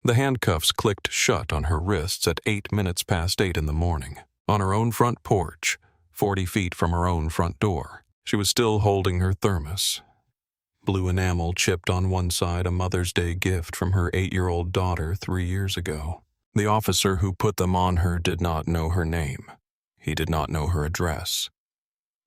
The handcuffs clicked shut on her wrists at 8 minutes past 8 in the morning, on her own front porch, 40 feet from her own front door. She was still holding her thermos. Blue enamel chipped on one side, a Mother's Day gift from her 8-year-old daughter 3 years ago. The officer who put them on her did not know her name. He did not know her address.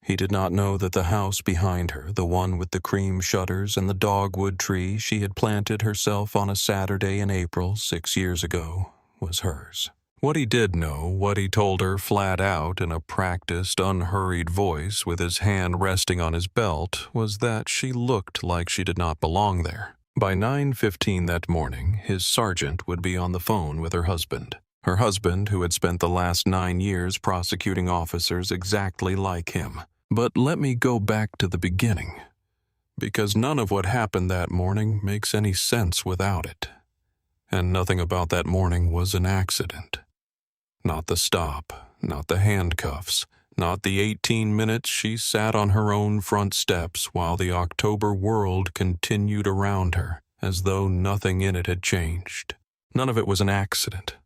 He did not know that the house behind her, the one with the cream shutters and the dogwood tree she had planted herself on a Saturday in April 6 years ago, was hers. What he did know, what he told her flat out in a practiced, unhurried voice with his hand resting on his belt, was that she looked like she did not belong there. By 9:15 that morning, his sergeant would be on the phone with her husband. Her husband, who had spent the last 9 years prosecuting officers exactly like him. But let me go back to the beginning, because none of what happened that morning makes any sense without it. And nothing about that morning was an accident. Not the stop, not the handcuffs, not the 18 minutes she sat on her own front steps while the October world continued around her, as though nothing in it had changed. None of it was an accident,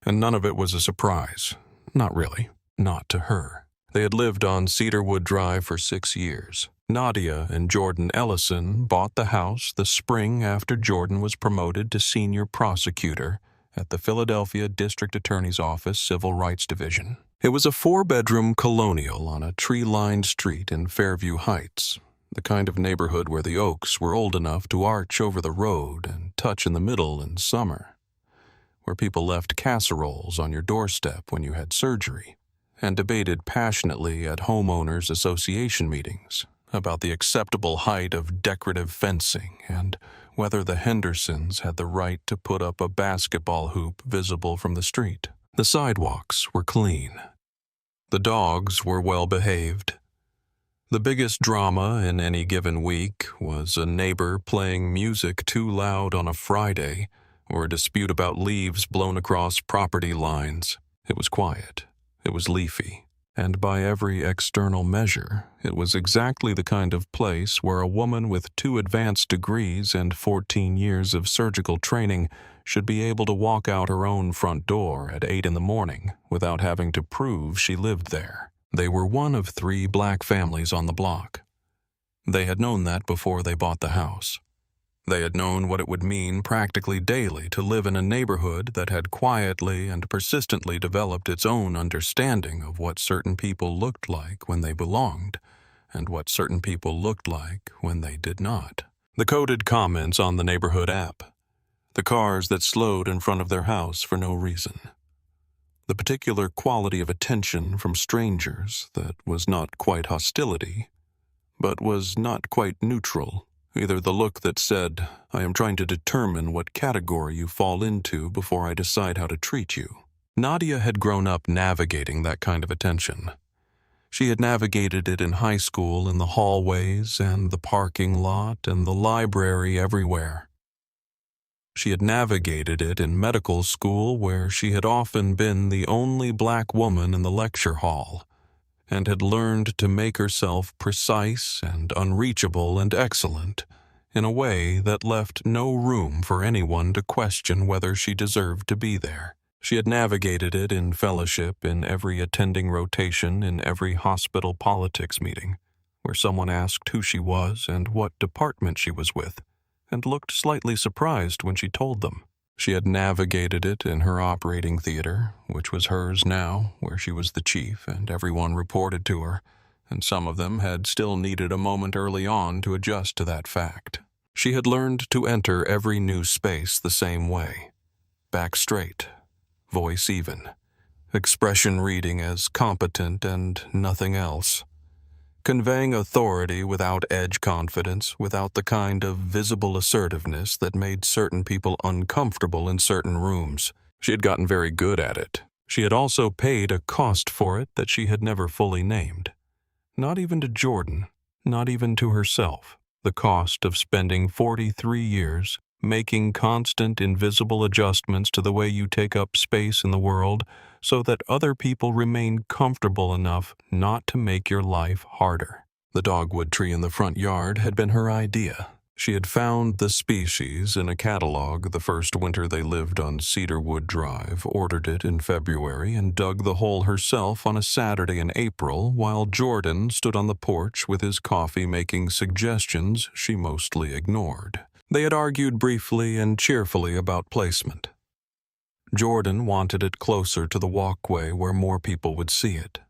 and none of it was a surprise. Not really, not to her. They had lived on Cedarwood Drive for 6 years. Nadia and Jordan Ellison bought the house the spring after Jordan was promoted to senior prosecutor at the Philadelphia District Attorney's Office Civil Rights Division. It was a 4-bedroom colonial on a tree-lined street in Fairview Heights, the kind of neighborhood where the oaks were old enough to arch over the road and touch in the middle in summer, where people left casseroles on your doorstep when you had surgery, and debated passionately at homeowners' association meetings about the acceptable height of decorative fencing and whether the Hendersons had the right to put up a basketball hoop visible from the street. The sidewalks were clean. The dogs were well behaved. The biggest drama in any given week was a neighbor playing music too loud on a Friday or a dispute about leaves blown across property lines. It was quiet. It was leafy, and by every external measure, it was exactly the kind of place where a woman with 2 advanced degrees and 14 years of surgical training should be able to walk out her own front door at 8 in the morning without having to prove she lived there. They were one of 3 black families on the block. They had known that before they bought the house. They had known what it would mean practically daily to live in a neighborhood that had quietly and persistently developed its own understanding of what certain people looked like when they belonged, and what certain people looked like when they did not. The coded comments on the neighborhood app, the cars that slowed in front of their house for no reason, the particular quality of attention from strangers that was not quite hostility, but was not quite neutral. Either the look that said, "I am trying to determine what category you fall into before I decide how to treat you." Nadia had grown up navigating that kind of attention. She had navigated it in high school in the hallways and the parking lot and the library everywhere. She had navigated it in medical school where she had often been the only black woman in the lecture hall, and had learned to make herself precise and unreachable and excellent in a way that left no room for anyone to question whether she deserved to be there. She had navigated it in fellowship in every attending rotation in every hospital politics meeting, where someone asked who she was and what department she was with, and looked slightly surprised when she told them. She had navigated it in her operating theater, which was hers now, where she was the chief and everyone reported to her, and some of them had still needed a moment early on to adjust to that fact. She had learned to enter every new space the same way. Back straight, voice even, expression reading as competent and nothing else. Conveying authority without edge confidence, without the kind of visible assertiveness that made certain people uncomfortable in certain rooms. She had gotten very good at it. She had also paid a cost for it that she had never fully named. Not even to Jordan, not even to herself. The cost of spending 43 years making constant invisible adjustments to the way you take up space in the world so that other people remain comfortable enough not to make your life harder. The dogwood tree in the front yard had been her idea. She had found the species in a catalog the first winter they lived on Cedarwood Drive, ordered it in February, and dug the hole herself on a Saturday in April while Jordan stood on the porch with his coffee making suggestions she mostly ignored. They had argued briefly and cheerfully about placement. Jordan wanted it closer to the walkway where more people would see it.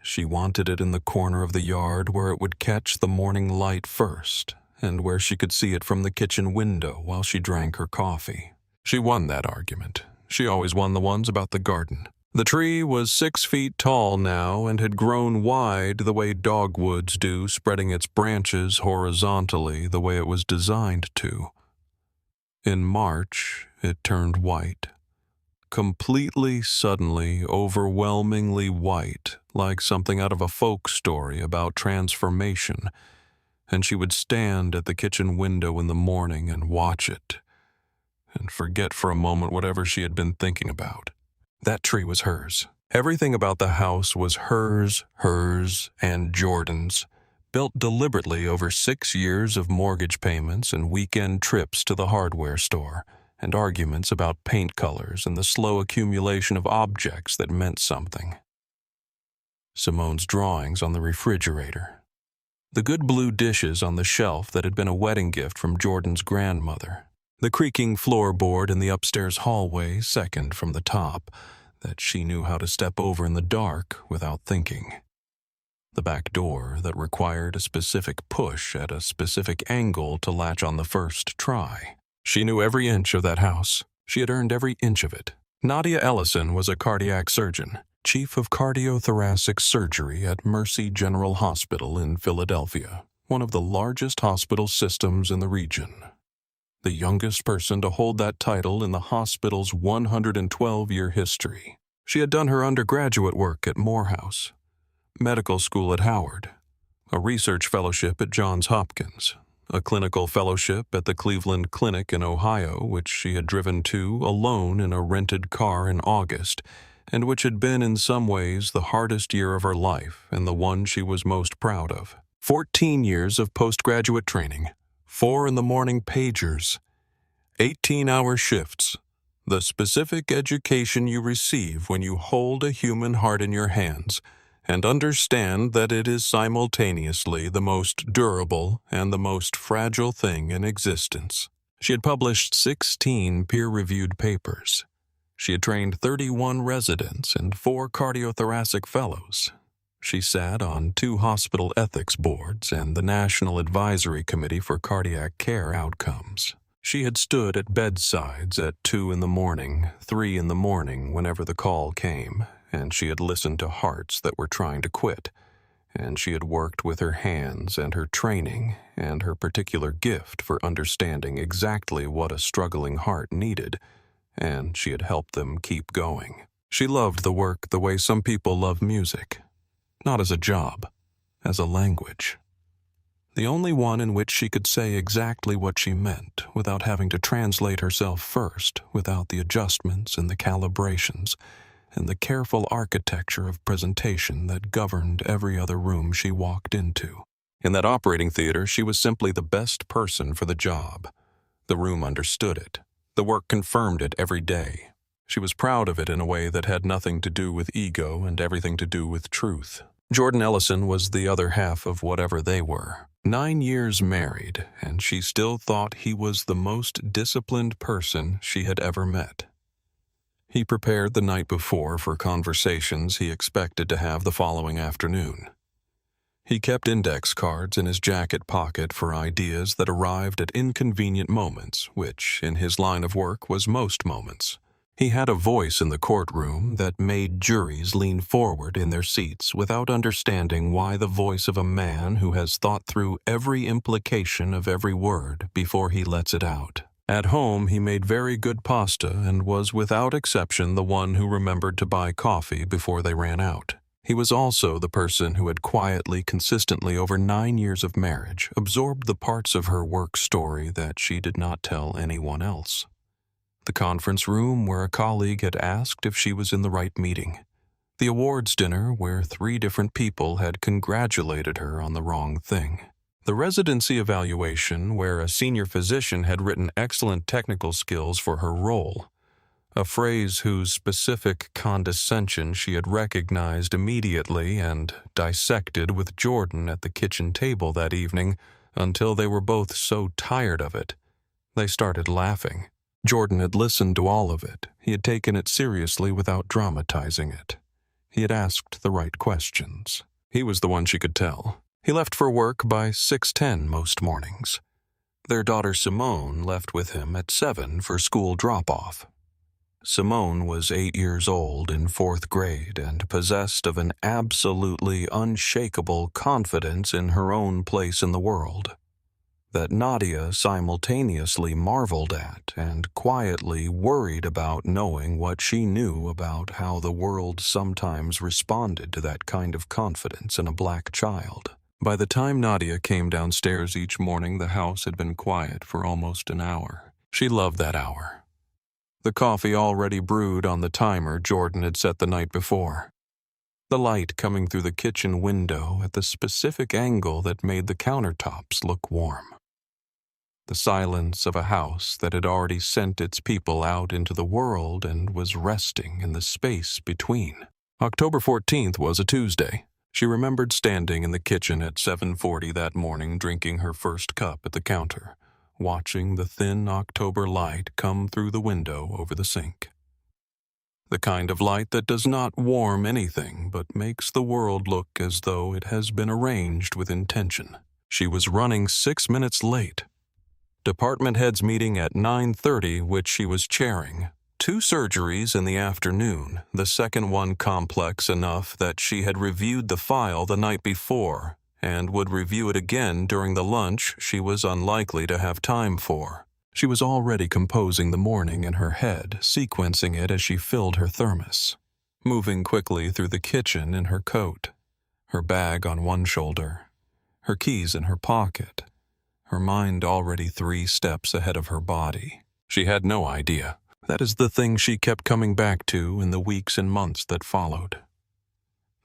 She wanted it in the corner of the yard where it would catch the morning light first, and where she could see it from the kitchen window while she drank her coffee. She won that argument. She always won the ones about the garden. The tree was 6 feet tall now and had grown wide the way dogwoods do, spreading its branches horizontally the way it was designed to. In March, it turned white. Completely, suddenly, overwhelmingly white, like something out of a folk story about transformation, and she would stand at the kitchen window in the morning and watch it, and forget for a moment whatever she had been thinking about. That tree was hers. Everything about the house was hers, and Jordan's, built deliberately over 6 years of mortgage payments and weekend trips to the hardware store, and arguments about paint colors and the slow accumulation of objects that meant something. Simone's drawings on the refrigerator. The good blue dishes on the shelf that had been a wedding gift from Jordan's grandmother. The creaking floorboard in the upstairs hallway, second from the top, that she knew how to step over in the dark without thinking. The back door that required a specific push at a specific angle to latch on the first try. She knew every inch of that house. She had earned every inch of it. Nadia Ellison was a cardiac surgeon, chief of cardiothoracic surgery at Mercy General Hospital in Philadelphia, one of the largest hospital systems in the region. The youngest person to hold that title in the hospital's 112-year history. She had done her undergraduate work at Morehouse, medical school at Howard, a research fellowship at Johns Hopkins, a clinical fellowship at the Cleveland Clinic in Ohio, which she had driven to alone in a rented car in August, and which had been in some ways the hardest year of her life and the one she was most proud of. 14 years of postgraduate training, 4 in the morning pagers, 18-hour shifts, the specific education you receive when you hold a human heart in your hands and understand that it is simultaneously the most durable and the most fragile thing in existence. She had published 16 peer-reviewed papers. She had trained 31 residents and 4 cardiothoracic fellows. She sat on 2 hospital ethics boards and the National Advisory Committee for Cardiac Care Outcomes. She had stood at bedsides at 2 in the morning, 3 in the morning whenever the call came, and she had listened to hearts that were trying to quit, and she had worked with her hands and her training and her particular gift for understanding exactly what a struggling heart needed, and she had helped them keep going. She loved the work the way some people love music, not as a job, as a language. The only one in which she could say exactly what she meant without having to translate herself first, without the adjustments and the calibrations and the careful architecture of presentation that governed every other room she walked into. In that operating theater, she was simply the best person for the job. The room understood it. The work confirmed it every day. She was proud of it in a way that had nothing to do with ego and everything to do with truth. Jordan Ellison was the other half of whatever they were. 9 years married, and she still thought he was the most disciplined person she had ever met. He prepared the night before for conversations he expected to have the following afternoon. He kept index cards in his jacket pocket for ideas that arrived at inconvenient moments, which, in his line of work, was most moments. He had a voice in the courtroom that made juries lean forward in their seats without understanding why the voice of a man who has thought through every implication of every word before he lets it out. At home, he made very good pasta and was without exception the one who remembered to buy coffee before they ran out. He was also the person who had quietly, consistently over 9 years of marriage, absorbed the parts of her work story that she did not tell anyone else. The conference room where a colleague had asked if she was in the right meeting. The awards dinner where 3 different people had congratulated her on the wrong thing. The residency evaluation, where a senior physician had written excellent technical skills for her role, a phrase whose specific condescension she had recognized immediately and dissected with Jordan at the kitchen table that evening until they were both so tired of it. They started laughing. Jordan had listened to all of it. He had taken it seriously without dramatizing it. He had asked the right questions. He was the one she could tell. He left for work by 6:10 most mornings. Their daughter Simone left with him at 7 for school drop-off. Simone was 8 years old in 4th grade and possessed of an absolutely unshakable confidence in her own place in the world that Nadia simultaneously marveled at and quietly worried about, knowing what she knew about how the world sometimes responded to that kind of confidence in a black child. By the time Nadia came downstairs each morning, the house had been quiet for almost an hour. She loved that hour. The coffee already brewed on the timer Jordan had set the night before. The light coming through the kitchen window at the specific angle that made the countertops look warm. The silence of a house that had already sent its people out into the world and was resting in the space between. October 14th was a Tuesday. She remembered standing in the kitchen at 7:40 that morning, drinking her first cup at the counter, watching the thin October light come through the window over the sink. The kind of light that does not warm anything but makes the world look as though it has been arranged with intention. She was running 6 minutes late. Department heads meeting at 9:30, which she was chairing. 2 surgeries in the afternoon, the second one complex enough that she had reviewed the file the night before and would review it again during the lunch she was unlikely to have time for. She was already composing the morning in her head, sequencing it as she filled her thermos, moving quickly through the kitchen in her coat, her bag on one shoulder, her keys in her pocket, her mind already 3 steps ahead of her body. She had no idea. That is the thing she kept coming back to in the weeks and months that followed.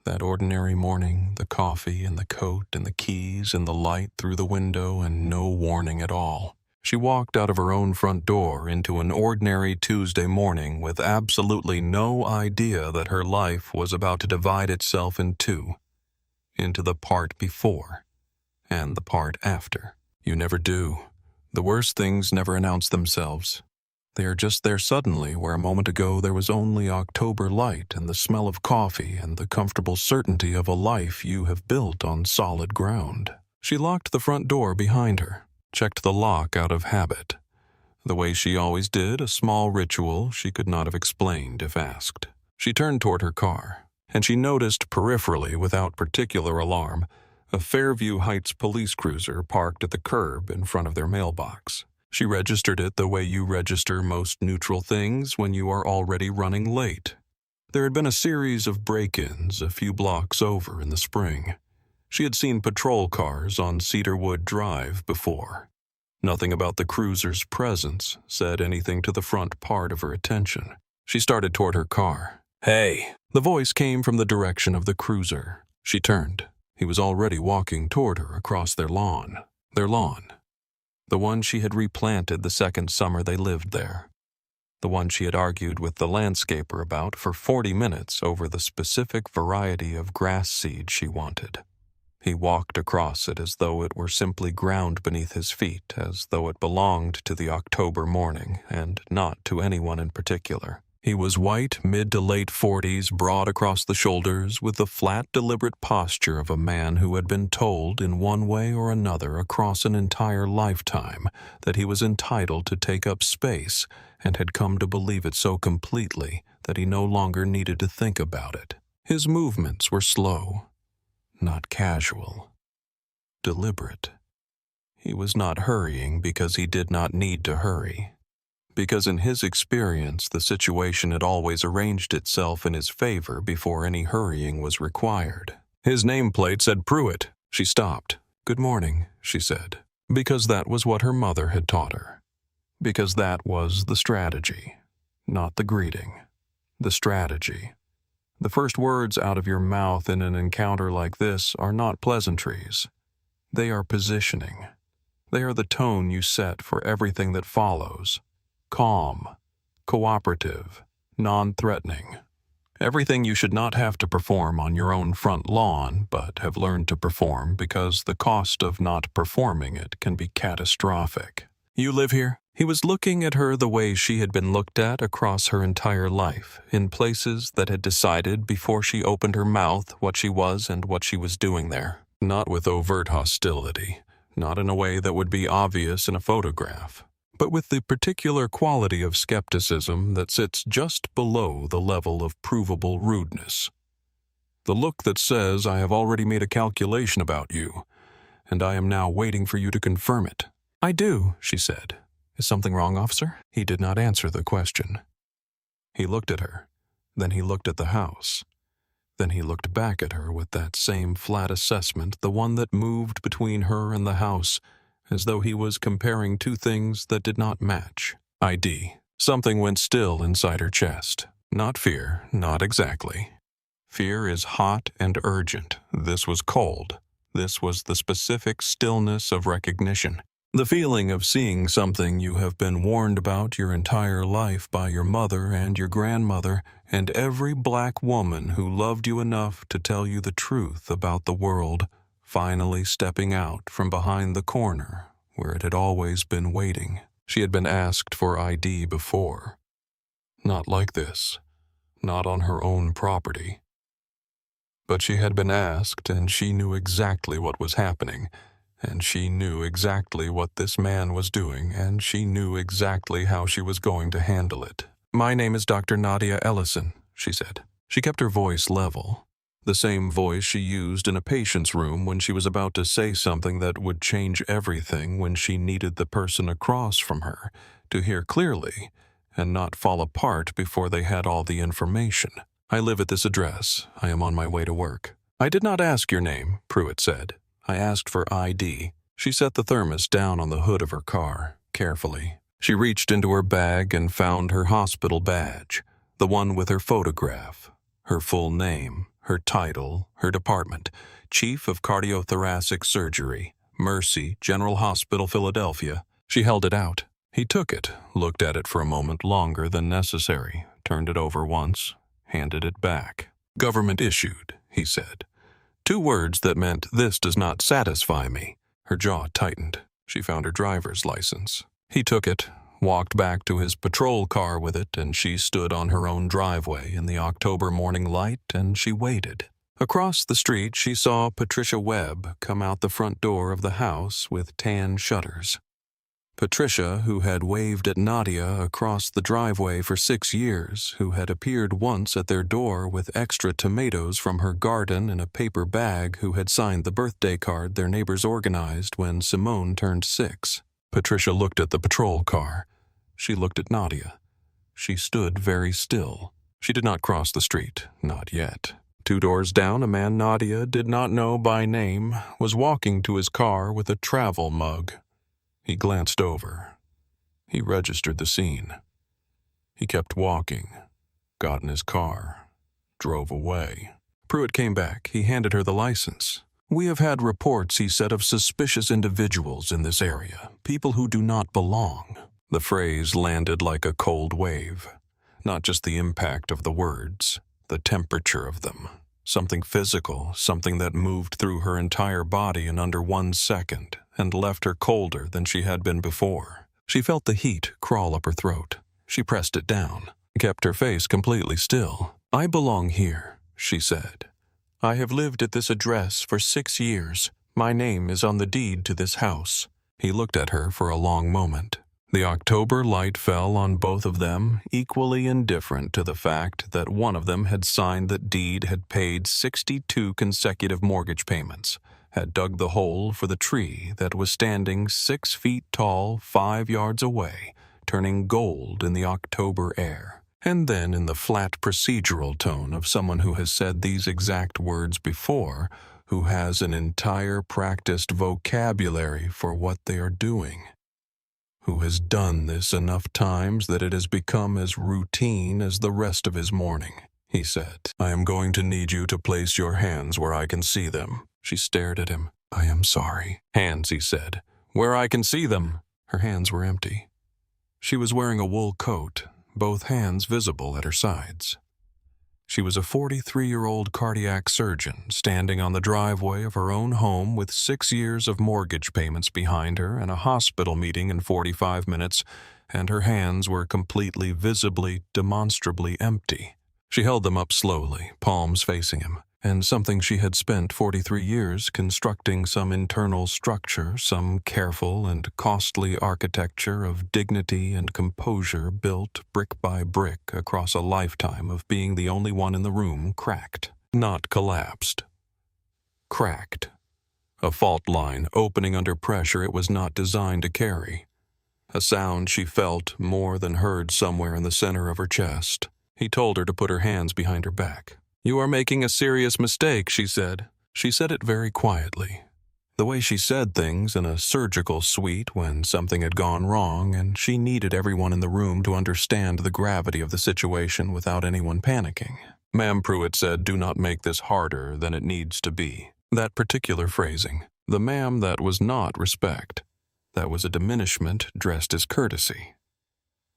That ordinary morning, the coffee and the coat and the keys and the light through the window and no warning at all. She walked out of her own front door into an ordinary Tuesday morning with absolutely no idea that her life was about to divide itself in 2, into the part before and the part after. You never do. The worst things never announce themselves. They are just there suddenly, where a moment ago there was only October light and the smell of coffee and the comfortable certainty of a life you have built on solid ground. She locked the front door behind her, checked the lock out of habit. The way she always did, a small ritual she could not have explained if asked. She turned toward her car, and she noticed peripherally, without particular alarm, a Fairview Heights police cruiser parked at the curb in front of their mailbox. She registered it the way you register most neutral things when you are already running late. There had been a series of break-ins a few blocks over in the spring. She had seen patrol cars on Cedarwood Drive before. Nothing about the cruiser's presence said anything to the front part of her attention. She started toward her car. "Hey!" The voice came from the direction of the cruiser. She turned. He was already walking toward her across their lawn. Their lawn. The one she had replanted the second summer they lived there. The one she had argued with the landscaper about for 40 minutes over the specific variety of grass seed she wanted. He walked across it as though it were simply ground beneath his feet, as though it belonged to the October morning and not to anyone in particular. He was white, mid to late 40s, broad across the shoulders, with the flat, deliberate posture of a man who had been told in one way or another across an entire lifetime that he was entitled to take up space and had come to believe it so completely that he no longer needed to think about it. His movements were slow, not casual, deliberate. He was not hurrying because he did not need to hurry. Because in his experience, the situation had always arranged itself in his favor before any hurrying was required. His nameplate said Pruitt. She stopped. "Good morning," she said. Because that was what her mother had taught her. Because that was the strategy, not the greeting. The strategy. The first words out of your mouth in an encounter like this are not pleasantries. They are positioning. They are the tone you set for everything that follows. Calm, cooperative, non-threatening. Everything you should not have to perform on your own front lawn, but have learned to perform because the cost of not performing it can be catastrophic. You live here? He was looking at her the way she had been looked at across her entire life, in places that had decided before she opened her mouth what she was and what she was doing there. Not with overt hostility, not in a way that would be obvious in a photograph, but with the particular quality of skepticism that sits just below the level of provable rudeness. The look that says, I have already made a calculation about you, and I am now waiting for you to confirm it. I do, she said. Is something wrong, officer? He did not answer the question. He looked at her, then he looked at the house. Then he looked back at her with that same flat assessment, the one that moved between her and the house, as though he was comparing two things that did not match. ID. Something went still inside her chest. Not fear, not exactly. Fear is hot and urgent. This was cold. This was the specific stillness of recognition. The feeling of seeing something you have been warned about your entire life by your mother and your grandmother and every black woman who loved you enough to tell you the truth about the world, finally stepping out from behind the corner where it had always been waiting. She had been asked for ID before. Not like this. Not on her own property. But she had been asked, and she knew exactly what was happening. And she knew exactly what this man was doing, and she knew exactly how she was going to handle it. My name is Dr. Nadia Ellison, she said. She kept her voice level, the same voice she used in a patient's room when she was about to say something that would change everything when she needed the person across from her to hear clearly and not fall apart before they had all the information. I live at this address. I am on my way to work. I did not ask your name, Pruitt said. I asked for ID. She set the thermos down on the hood of her car, carefully. She reached into her bag and found her hospital badge, the one with her photograph, her full name, her title, her department, Chief of Cardiothoracic Surgery, Mercy, General Hospital, Philadelphia. She held it out. He took it, looked at it for a moment longer than necessary, turned it over once, handed it back. Government issued, he said. 2 words that meant, this does not satisfy me. Her jaw tightened. She found her driver's license. He took it, walked back to his patrol car with it, and she stood on her own driveway in the October morning light, and she waited. Across the street, she saw Patricia Webb come out the front door of the house with tan shutters. Patricia, who had waved at Nadia across the driveway for 6 years, who had appeared once at their door with extra tomatoes from her garden in a paper bag, who had signed the birthday card their neighbors organized when Simone turned 6. Patricia looked at the patrol car. She looked at Nadia. She stood very still. She did not cross the street, not yet. 2 doors down, a man Nadia did not know by name was walking to his car with a travel mug. He glanced over. He registered the scene. He kept walking, got in his car, drove away. Pruitt came back. He handed her the license. We have had reports, he said, of suspicious individuals in this area, people who do not belong. The phrase landed like a cold wave. Not just the impact of the words, the temperature of them. Something physical, something that moved through her entire body in under 1 second and left her colder than she had been before. She felt the heat crawl up her throat. She pressed it down, kept her face completely still. I belong here, she said. I have lived at this address for 6 years. My name is on the deed to this house. He looked at her for a long moment. The October light fell on both of them, equally indifferent to the fact that one of them had signed that deed, had paid 62 consecutive mortgage payments, had dug the hole for the tree that was standing 6 feet tall 5 yards away, turning gold in the October air. And then, in the flat procedural tone of someone who has said these exact words before, who has an entire practiced vocabulary for what they are doing, who has done this enough times that it has become as routine as the rest of his morning. He said, I am going to need you to place your hands where I can see them. She stared at him. "I am sorry." "Hands," he said. "Where I can see them." Her hands were empty. She was wearing a wool coat, both hands visible at her sides. She was a 43-year-old cardiac surgeon standing on the driveway of her own home with 6 years of mortgage payments behind her and a hospital meeting in 45 minutes, and her hands were completely, visibly, demonstrably empty. She held them up slowly, palms facing him, and something she had spent 43 years constructing, some internal structure, some careful and costly architecture of dignity and composure built brick by brick across a lifetime of being the only one in the room, cracked, not collapsed. Cracked. A fault line opening under pressure it was not designed to carry. A sound she felt more than heard somewhere in the center of her chest. He told her to put her hands behind her back. "You are making a serious mistake," she said. She said it very quietly. The way she said things in a surgical suite when something had gone wrong, and she needed everyone in the room to understand the gravity of the situation without anyone panicking. Ma'am Pruitt said, "Do not make this harder than it needs to be." That particular phrasing, the ma'am, that was not respect. That was a diminishment dressed as courtesy.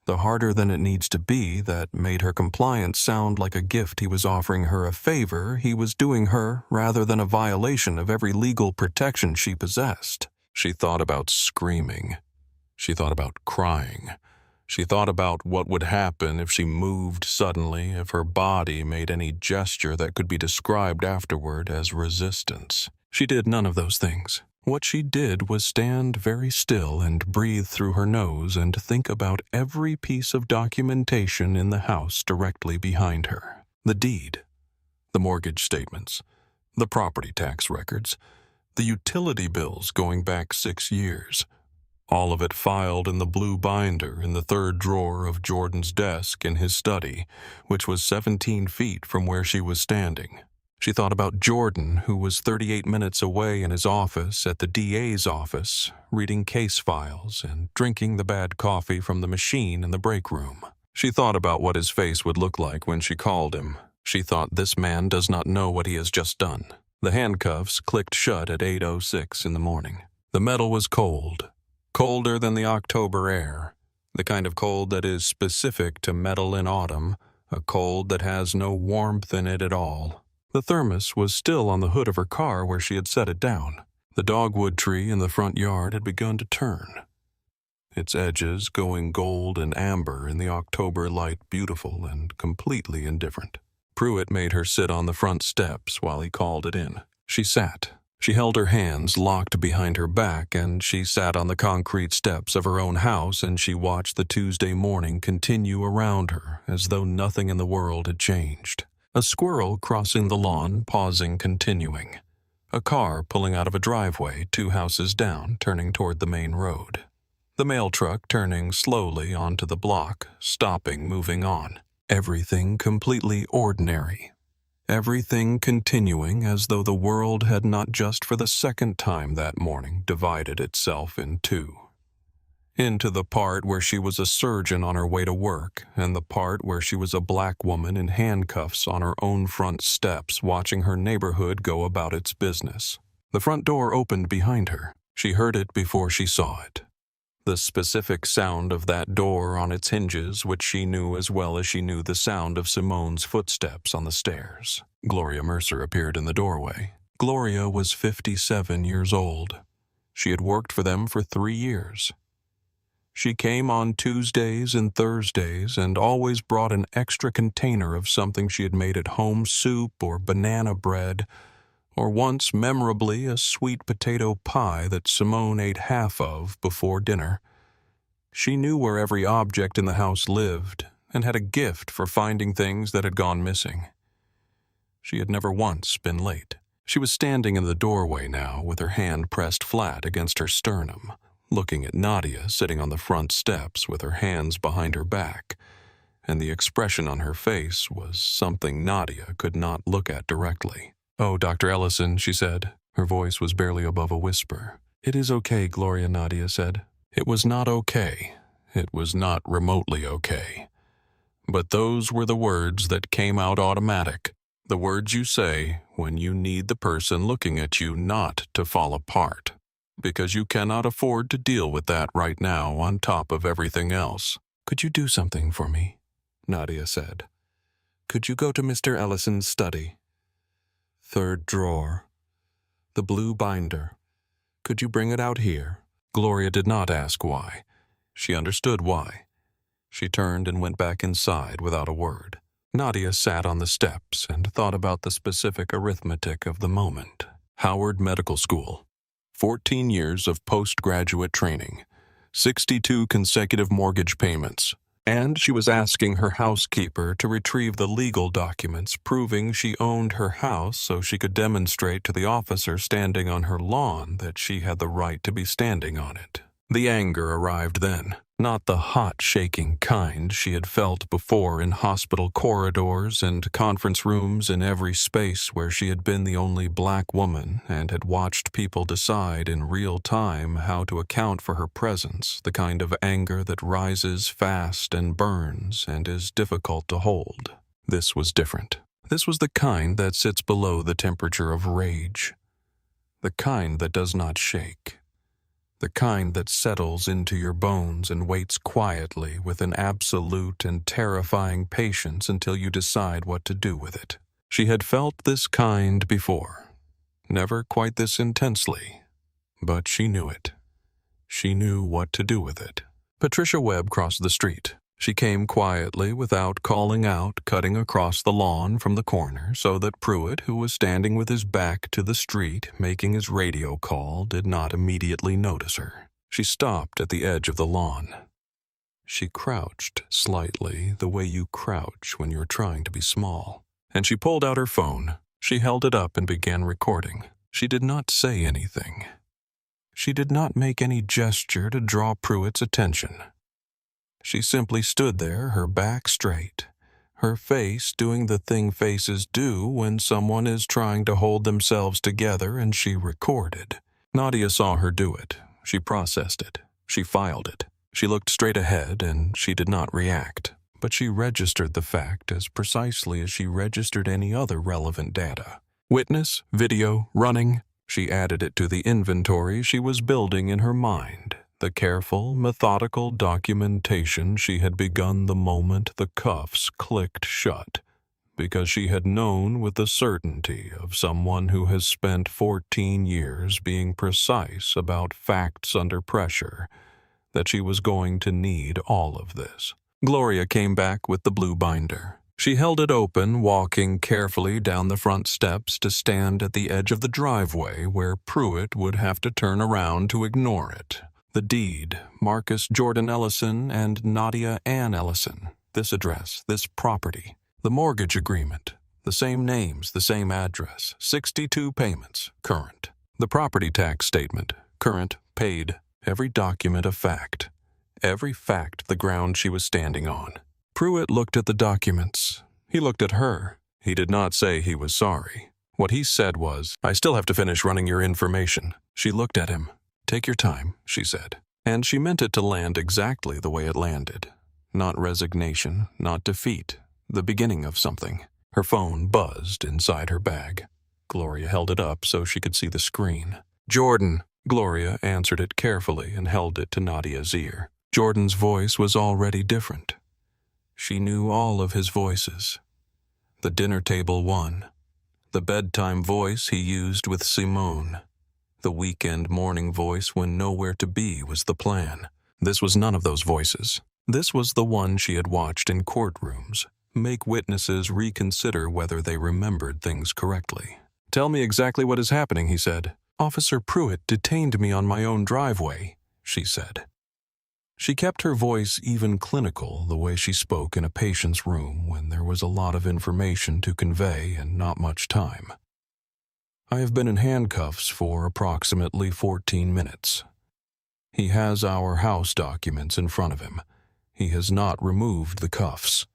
The harder than it needs to be, that made her compliance sound like a gift he was offering her, a favor he was doing her rather than a violation of every legal protection she possessed. She thought about screaming. She thought about crying. She thought about what would happen if she moved suddenly, if her body made any gesture that could be described afterward as resistance. She did none of those things. What she did was stand very still and breathe through her nose and think about every piece of documentation in the house directly behind her. The deed, the mortgage statements, the property tax records, the utility bills going back 6 years. All of it filed in the blue binder in the third drawer of Jordan's desk in his study, which was 17 feet from where she was standing. She thought about Jordan, who was 38 minutes away in his office at the DA's office, reading case files and drinking the bad coffee from the machine in the break room. She thought about what his face would look like when she called him. She thought, this man does not know what he has just done. The handcuffs clicked shut at 8:06 in the morning. The metal was cold, colder than the October air, the kind of cold that is specific to metal in autumn, a cold that has no warmth in it at all. The thermos was still on the hood of her car where she had set it down. The dogwood tree in the front yard had begun to turn, its edges going gold and amber in the October light, beautiful and completely indifferent. Pruitt made her sit on the front steps while he called it in. She sat. She held her hands locked behind her back, and she sat on the concrete steps of her own house, and she watched the Tuesday morning continue around her as though nothing in the world had changed. A squirrel crossing the lawn, pausing, continuing. A car pulling out of a driveway 2 houses down, turning toward the main road. The mail truck turning slowly onto the block, stopping, moving on. Everything completely ordinary. Everything continuing as though the world had not just for the second time that morning divided itself in two. Into the part where she was a surgeon on her way to work, and the part where she was a black woman in handcuffs on her own front steps watching her neighborhood go about its business. The front door opened behind her. She heard it before she saw it. The specific sound of that door on its hinges, which she knew as well as she knew the sound of Simone's footsteps on the stairs. Gloria Mercer appeared in the doorway. Gloria was 57 years old. She had worked for them for 3 years. She came on Tuesdays and Thursdays and always brought an extra container of something she had made at home, soup or banana bread, or once, memorably, a sweet potato pie that Simone ate half of before dinner. She knew where every object in the house lived and had a gift for finding things that had gone missing. She had never once been late. She was standing in the doorway now with her hand pressed flat against her sternum, looking at Nadia sitting on the front steps with her hands behind her back, and the expression on her face was something Nadia could not look at directly. "Oh, Dr. Ellison," she said. Her voice was barely above a whisper. "It is okay, Gloria," Nadia said. It was not okay. It was not remotely okay. But those were the words that came out automatic, the words you say when you need the person looking at you not to fall apart, because you cannot afford to deal with that right now on top of everything else. "Could you do something for me?" Nadia said. "Could you go to Mr. Ellison's study? Third drawer. The blue binder. Could you bring it out here?" Gloria did not ask why. She understood why. She turned and went back inside without a word. Nadia sat on the steps and thought about the specific arithmetic of the moment. Howard Medical School. 14 years of postgraduate training. 62 consecutive mortgage payments. And she was asking her housekeeper to retrieve the legal documents proving she owned her house so she could demonstrate to the officer standing on her lawn that she had the right to be standing on it. The anger arrived then, not the hot, shaking kind she had felt before in hospital corridors and conference rooms in every space where she had been the only black woman and had watched people decide in real time how to account for her presence, the kind of anger that rises fast and burns and is difficult to hold. This was different. This was the kind that sits below the temperature of rage, the kind that does not shake. The kind that settles into your bones and waits quietly with an absolute and terrifying patience until you decide what to do with it. She had felt this kind before. Never quite this intensely, but she knew it. She knew what to do with it. Patricia Webb crossed the street. She came quietly without calling out, cutting across the lawn from the corner so that Pruitt, who was standing with his back to the street making his radio call, did not immediately notice her. She stopped at the edge of the lawn. She crouched slightly, the way you crouch when you're trying to be small. And she pulled out her phone. She held it up and began recording. She did not say anything. She did not make any gesture to draw Pruitt's attention. She simply stood there, her back straight, her face doing the thing faces do when someone is trying to hold themselves together, and she recorded. Nadia saw her do it. She processed it. She filed it. She looked straight ahead, and she did not react. But she registered the fact as precisely as she registered any other relevant data. Witness, video, running. She added it to the inventory she was building in her mind. The careful, methodical documentation she had begun the moment the cuffs clicked shut, because she had known with the certainty of someone who has spent 14 years being precise about facts under pressure that she was going to need all of this. Gloria came back with the blue binder. She held it open, walking carefully down the front steps to stand at the edge of the driveway where Pruitt would have to turn around to ignore it. The deed, Marcus Jordan Ellison and Nadia Ann Ellison, this address, this property, the mortgage agreement, the same names, the same address, 62 payments, current. The property tax statement, current, paid, every document a fact. Every fact the ground she was standing on. Pruitt looked at the documents. He looked at her. He did not say he was sorry. What he said was, "I still have to finish running your information." She looked at him. "Take your time," she said. And she meant it to land exactly the way it landed. Not resignation, not defeat, the beginning of something. Her phone buzzed inside her bag. Gloria held it up so she could see the screen. "Jordan." Gloria answered it carefully and held it to Nadia's ear. Jordan's voice was already different. She knew all of his voices. The dinner table one. The bedtime voice he used with Simone. The weekend morning voice when nowhere to be was the plan. This was none of those voices. This was the one she had watched in courtrooms, make witnesses reconsider whether they remembered things correctly. "Tell me exactly what is happening," he said. "Officer Pruitt detained me on my own driveway," she said. She kept her voice even clinical, the way she spoke in a patient's room when there was a lot of information to convey and not much time. "I have been in handcuffs for approximately 14 minutes. He has our house documents in front of him. He has not removed the cuffs.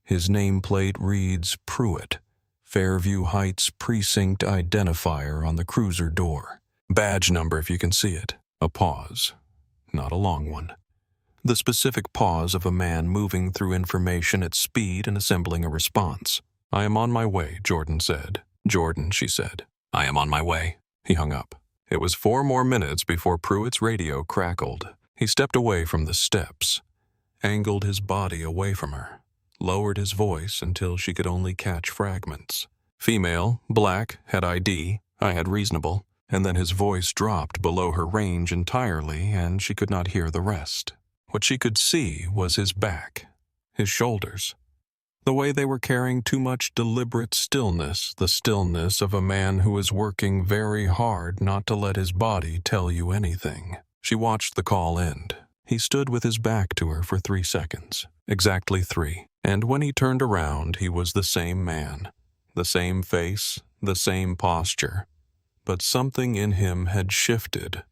His nameplate reads Pruitt, Fairview Heights Precinct identifier on the cruiser door. Badge number if you can see it." A pause. Not a long one. The specific pause of a man moving through information at speed and assembling a response. "I am on my way," Jordan said. "Jordan," she said. "I am on my way." He hung up. It was 4 more minutes before Pruitt's radio crackled. He stepped away from the steps, angled his body away from her, lowered his voice until she could only catch fragments. "Female, black, had ID, I had reasonable," and then his voice dropped below her range entirely and she could not hear the rest. What she could see was his back, his shoulders, the way they were carrying too much deliberate stillness, the stillness of a man who is working very hard not to let his body tell you anything. She watched the call end. He stood with his back to her for 3 seconds, exactly 3, and when he turned around, he was the same man, the same face, the same posture, but something in him had shifted.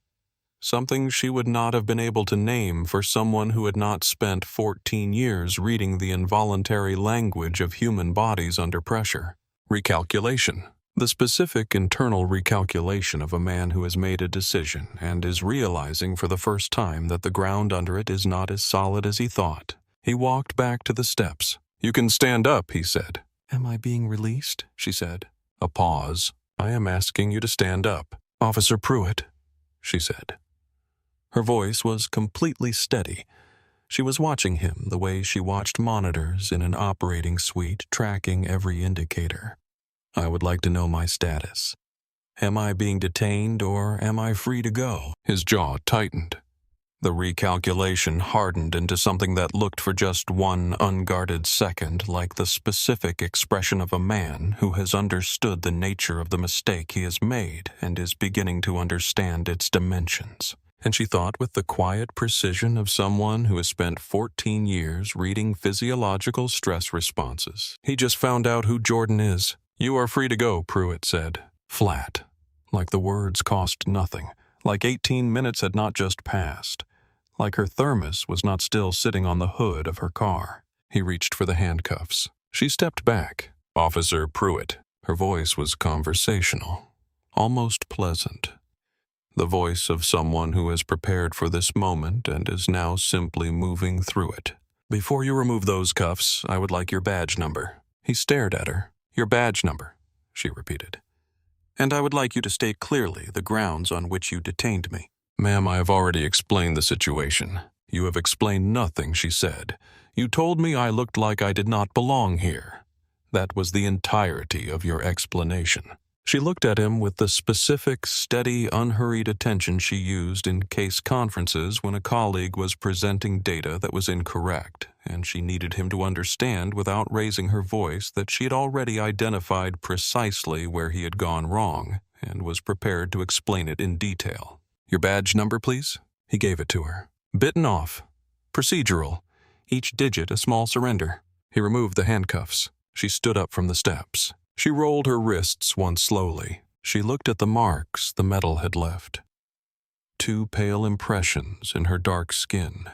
Something she would not have been able to name for someone who had not spent 14 years reading the involuntary language of human bodies under pressure. Recalculation. The specific internal recalculation of a man who has made a decision and is realizing for the first time that the ground under it is not as solid as he thought. He walked back to the steps. "You can stand up," he said. "Am I being released?" she said. A pause. "I am asking you to stand up." "Officer Pruitt," she said. Her voice was completely steady. She was watching him the way she watched monitors in an operating suite tracking every indicator. "I would like to know my status. Am I being detained or am I free to go?" His jaw tightened. The recalculation hardened into something that looked for just one unguarded second like the specific expression of a man who has understood the nature of the mistake he has made and is beginning to understand its dimensions. And she thought with the quiet precision of someone who has spent 14 years reading physiological stress responses. "He just found out who Jordan is." "You are free to go," Pruitt said. Flat. Like the words cost nothing. Like 18 minutes had not just passed. Like her thermos was not still sitting on the hood of her car. He reached for the handcuffs. She stepped back. "Officer Pruitt." Her voice was conversational, almost pleasant. The voice of someone who has prepared for this moment and is now simply moving through it. "Before you remove those cuffs, I would like your badge number." He stared at her. "Your badge number," she repeated. "And I would like you to state clearly the grounds on which you detained me." "Ma'am, I have already explained the situation." "You have explained nothing," she said. "You told me I looked like I did not belong here. That was the entirety of your explanation." She looked at him with the specific, steady, unhurried attention she used in case conferences when a colleague was presenting data that was incorrect, and she needed him to understand without raising her voice that she had already identified precisely where he had gone wrong and was prepared to explain it in detail. "Your badge number, please?" He gave it to her. "Bitten off. Procedural. Each digit a small surrender." He removed the handcuffs. She stood up from the steps. She rolled her wrists once slowly. She looked at the marks the metal had left. 2 pale impressions in her dark skin,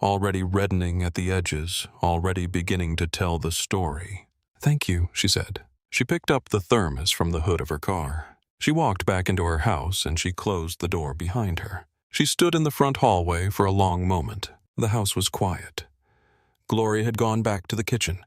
already reddening at the edges, already beginning to tell the story. "Thank you," she said. She picked up the thermos from the hood of her car. She walked back into her house and she closed the door behind her. She stood in the front hallway for a long moment. The house was quiet. Gloria had gone back to the kitchen.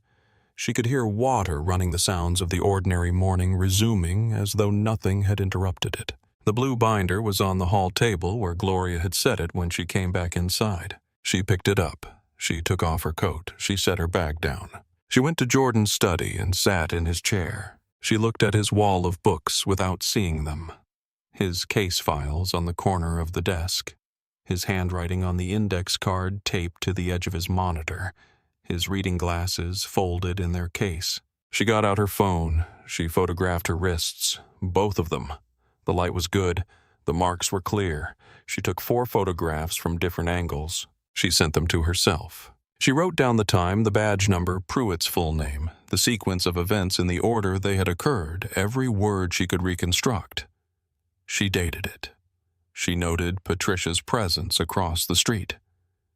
She could hear water running, the sounds of the ordinary morning resuming as though nothing had interrupted it. The blue binder was on the hall table where Gloria had set it when she came back inside. She picked it up. She took off her coat. She set her bag down. She went to Jordan's study and sat in his chair. She looked at his wall of books without seeing them. His case files on the corner of the desk. His handwriting on the index card taped to the edge of his monitor. His reading glasses folded in their case. She got out her phone. She photographed her wrists, both of them. The light was good. The marks were clear. She took 4 photographs from different angles. She sent them to herself. She wrote down the time, the badge number, Pruitt's full name, the sequence of events in the order they had occurred, every word she could reconstruct. She dated it. She noted Patricia's presence across the street.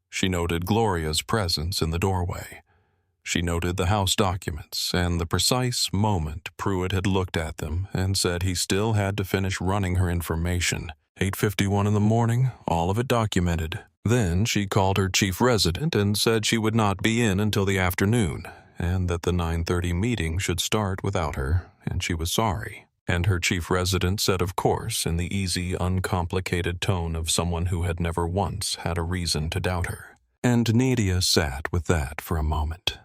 She noted Gloria's presence in the doorway. She noted the house documents and the precise moment Pruitt had looked at them and said he still had to finish running her information. 8:51 in the morning, all of it documented. Then she called her chief resident and said she would not be in until the afternoon, and that the 9:30 meeting should start without her, and she was sorry. And her chief resident said of course in the easy, uncomplicated tone of someone who had never once had a reason to doubt her. And Nadia sat with that for a moment.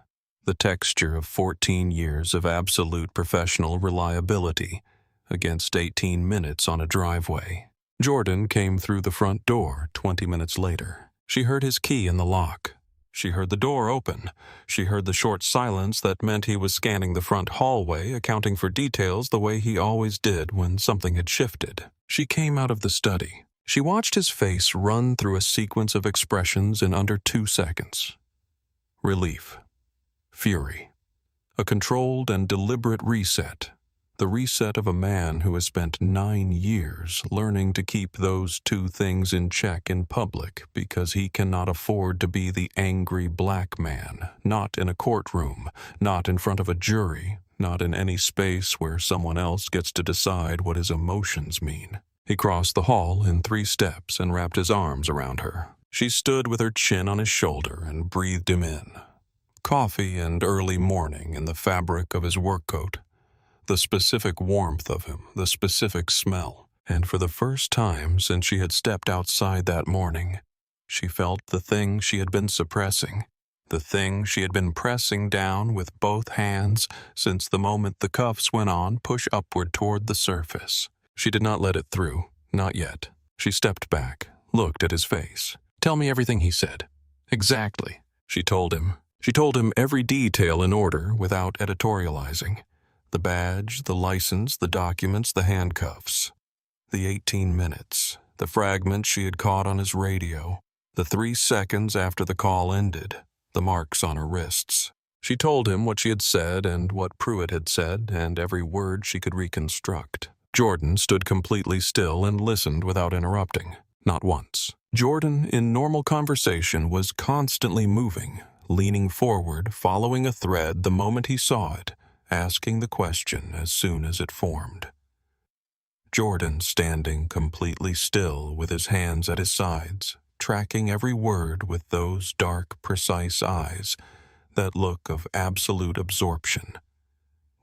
The texture of 14 years of absolute professional reliability against 18 minutes on a driveway. Jordan came through the front door 20 minutes later. She heard his key in the lock. She heard the door open. She heard the short silence that meant he was scanning the front hallway, accounting for details the way he always did when something had shifted. She came out of the study. She watched his face run through a sequence of expressions in under 2 seconds. Relief. Fury. A controlled and deliberate reset. The reset of a man who has spent 9 years learning to keep those two things in check in public because he cannot afford to be the angry black man, not in a courtroom, not in front of a jury, not in any space where someone else gets to decide what his emotions mean. He crossed the hall in 3 steps and wrapped his arms around her. She stood with her chin on his shoulder and breathed him in. Coffee and early morning in the fabric of his work coat. The specific warmth of him, the specific smell, and for the first time since she had stepped outside that morning, she felt the thing she had been suppressing, the thing she had been pressing down with both hands since the moment the cuffs went on push upward toward the surface. She did not let it through, not yet. She stepped back, looked at his face. "Tell me everything," he said. "Exactly," she told him. She told him every detail in order without editorializing. The badge, the license, the documents, the handcuffs. The 18 minutes, the fragments she had caught on his radio, the 3 seconds after the call ended, the marks on her wrists. She told him what she had said and what Pruitt had said, and every word she could reconstruct. Jordan stood completely still and listened without interrupting. Not once. Jordan, in normal conversation, was constantly moving, leaning forward, following a thread the moment he saw it, asking the question as soon as it formed. Jordan standing completely still with his hands at his sides, tracking every word with those dark, precise eyes, that look of absolute absorption,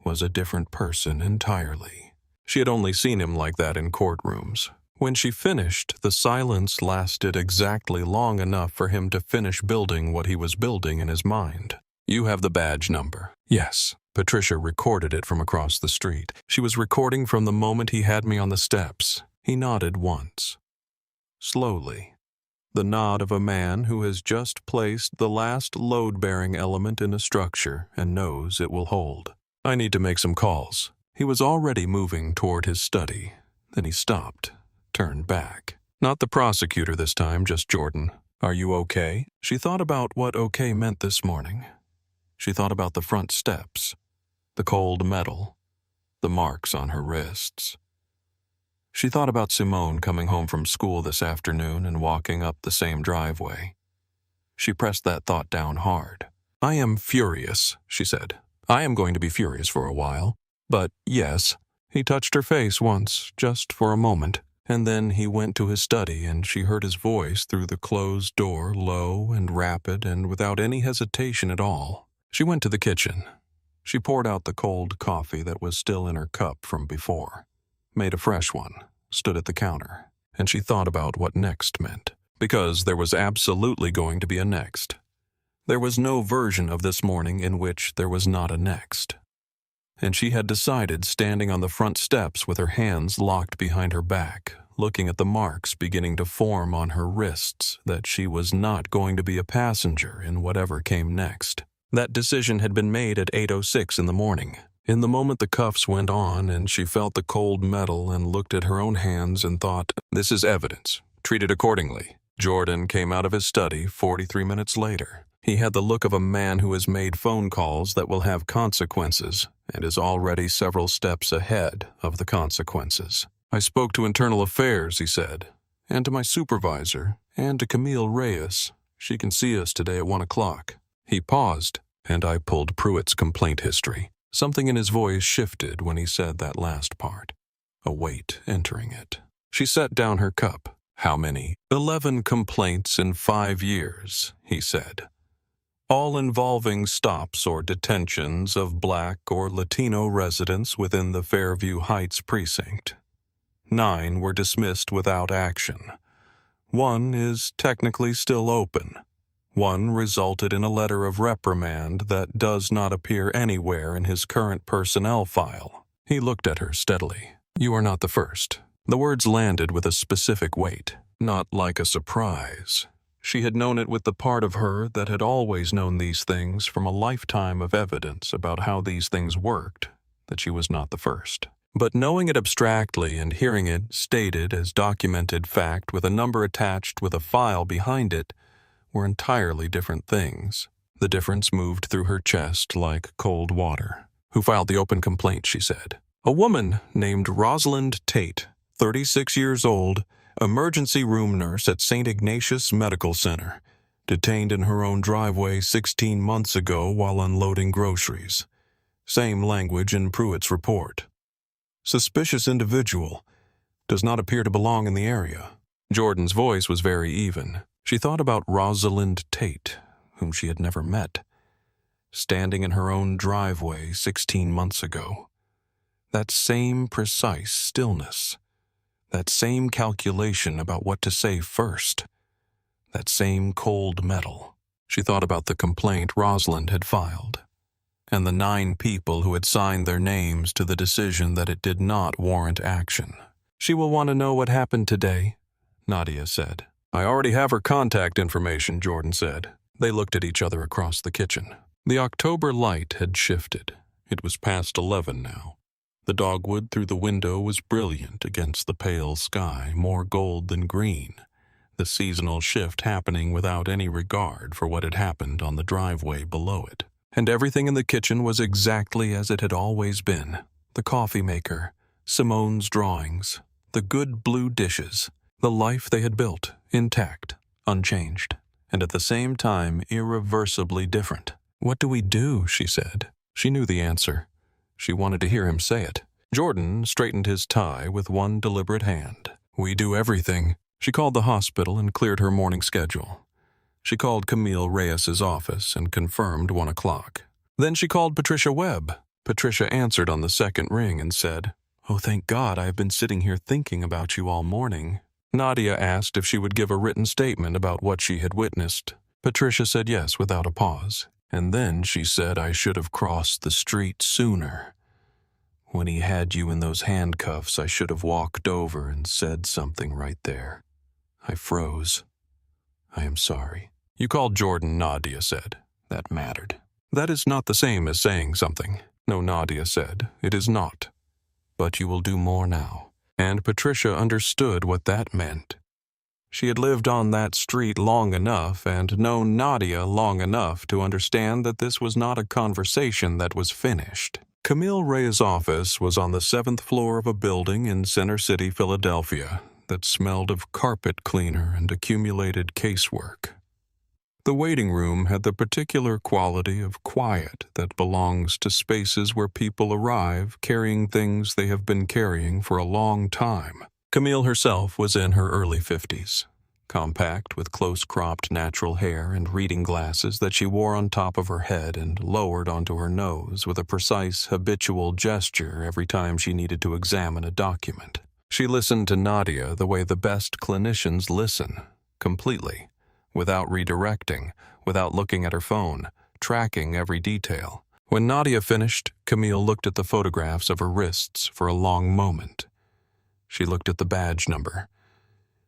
was a different person entirely. She had only seen him like that in courtrooms. When she finished, the silence lasted exactly long enough for him to finish building what he was building in his mind. "You have the badge number." "Yes." Patricia recorded it from across the street. She was recording from the moment he had me on the steps. He nodded once. Slowly. The nod of a man who has just placed the last load-bearing element in a structure and knows it will hold. "I need to make some calls." He was already moving toward his study. Then he stopped, turned back. Not the prosecutor this time, just Jordan. "Are you okay?" She thought about what okay meant this morning. She thought about the front steps, the cold metal, the marks on her wrists. She thought about Simone coming home from school this afternoon and walking up the same driveway. She pressed that thought down hard. "I am furious," she said. "I am going to be furious for a while. But yes." He touched her face once, just for a moment, and then he went to his study and she heard his voice through the closed door, low and rapid and without any hesitation at all. She went to the kitchen. She poured out the cold coffee that was still in her cup from before, made a fresh one, stood at the counter, and she thought about what next meant. Because there was absolutely going to be a next. There was no version of this morning in which there was not a next. And she had decided, standing on the front steps with her hands locked behind her back, looking at the marks beginning to form on her wrists, that she was not going to be a passenger in whatever came next. That decision had been made at 8:06 in the morning. In the moment the cuffs went on and she felt the cold metal and looked at her own hands and thought, "This is evidence. Treat it accordingly." Jordan came out of his study 43 minutes later. He had the look of a man who has made phone calls that will have consequences and is already several steps ahead of the consequences. "I spoke to Internal Affairs," he said, "and to my supervisor, and to Camille Reyes. She can see us today at 1 o'clock. He paused, and I pulled Pruitt's complaint history. Something in his voice shifted when he said that last part, a weight entering it. She set down her cup. "How many?" 11 complaints in 5 years, he said. all involving stops or detentions of Black or Latino residents within the Fairview Heights precinct. 9 were dismissed without action. 1 is technically still open. 1 resulted in a letter of reprimand that does not appear anywhere in his current personnel file. He looked at her steadily. You are not the first. The words landed with a specific weight, not like a surprise. She had known it with the part of her that had always known these things from a lifetime of evidence about how these things worked, that she was not the first. But knowing it abstractly and hearing it stated as documented fact with a number attached with a file behind it were entirely different things. The difference moved through her chest like cold water. Who filed the open complaint, she said. A woman named Rosalind Tate, 36 years old, emergency room nurse at St. Ignatius Medical Center, detained in her own driveway 16 months ago while unloading groceries. Same language in Pruitt's report. Suspicious individual. Does not appear to belong in the area. Jordan's voice was very even. She thought about Rosalind Tate, whom she had never met, standing in her own driveway 16 months ago. That same precise stillness. That same calculation about what to say first. That same cold metal. She thought about the complaint Rosalind had filed, and the 9 people who had signed their names to the decision that it did not warrant action. She will want to know what happened today, Nadia said. I already have her contact information, Jordan said. They looked at each other across the kitchen. The October light had shifted. It was past 11 now. The dogwood through the window was brilliant against the pale sky, more gold than green, the seasonal shift happening without any regard for what had happened on the driveway below it. And everything in the kitchen was exactly as it had always been. The coffee maker, Simone's drawings, the good blue dishes, the life they had built, intact, unchanged, and at the same time irreversibly different. What do we do? She said. She knew the answer. She wanted to hear him say it. Jordan straightened his tie with one deliberate hand. We do everything. She called the hospital and cleared her morning schedule. She called Camille Reyes's office and confirmed 1 o'clock. Then she called Patricia Webb. Patricia answered on the second ring and said, Oh, thank God, I have been sitting here thinking about you all morning. Nadia asked if she would give a written statement about what she had witnessed. Patricia said yes without a pause. And then she said I should have crossed the street sooner. When he had you in those handcuffs, I should have walked over and said something right there. I froze. I am sorry. You called Jordan, Nadia said. That mattered. That is not the same as saying something. No, Nadia said. It is not. But you will do more now. And Patricia understood what that meant. She had lived on that street long enough and known Nadia long enough to understand that this was not a conversation that was finished. Camille Reyes' office was on the 7th floor of a building in Center City, Philadelphia, that smelled of carpet cleaner and accumulated casework. The waiting room had the particular quality of quiet that belongs to spaces where people arrive carrying things they have been carrying for a long time. Camille herself was in her early 50s, compact with close-cropped natural hair and reading glasses that she wore on top of her head and lowered onto her nose with a precise, habitual gesture every time she needed to examine a document. She listened to Nadia the way the best clinicians listen, completely, without redirecting, without looking at her phone, tracking every detail. When Nadia finished, Camille looked at the photographs of her wrists for a long moment. She looked at the badge number.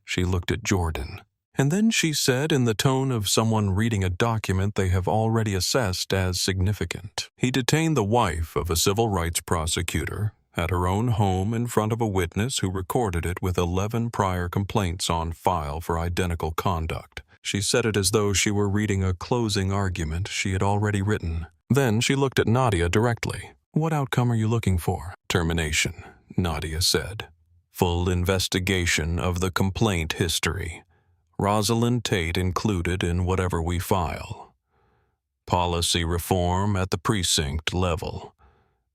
She looked at Jordan. And then she said in the tone of someone reading a document they have already assessed as significant. He detained the wife of a civil rights prosecutor at her own home in front of a witness who recorded it with 11 prior complaints on file for identical conduct. She said it as though she were reading a closing argument she had already written. Then she looked at Nadia directly. What outcome are you looking for? Termination, Nadia said. Full investigation of the complaint history. Rosalind Tate included in whatever we file. Policy reform at the precinct level.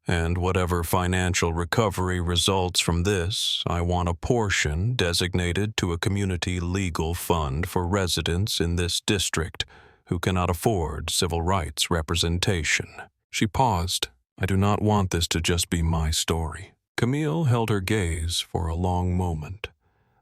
And whatever financial recovery results from this, I want a portion designated to a community legal fund for residents in this district who cannot afford civil rights representation. She paused. I do not want this to just be my story. Camille held her gaze for a long moment,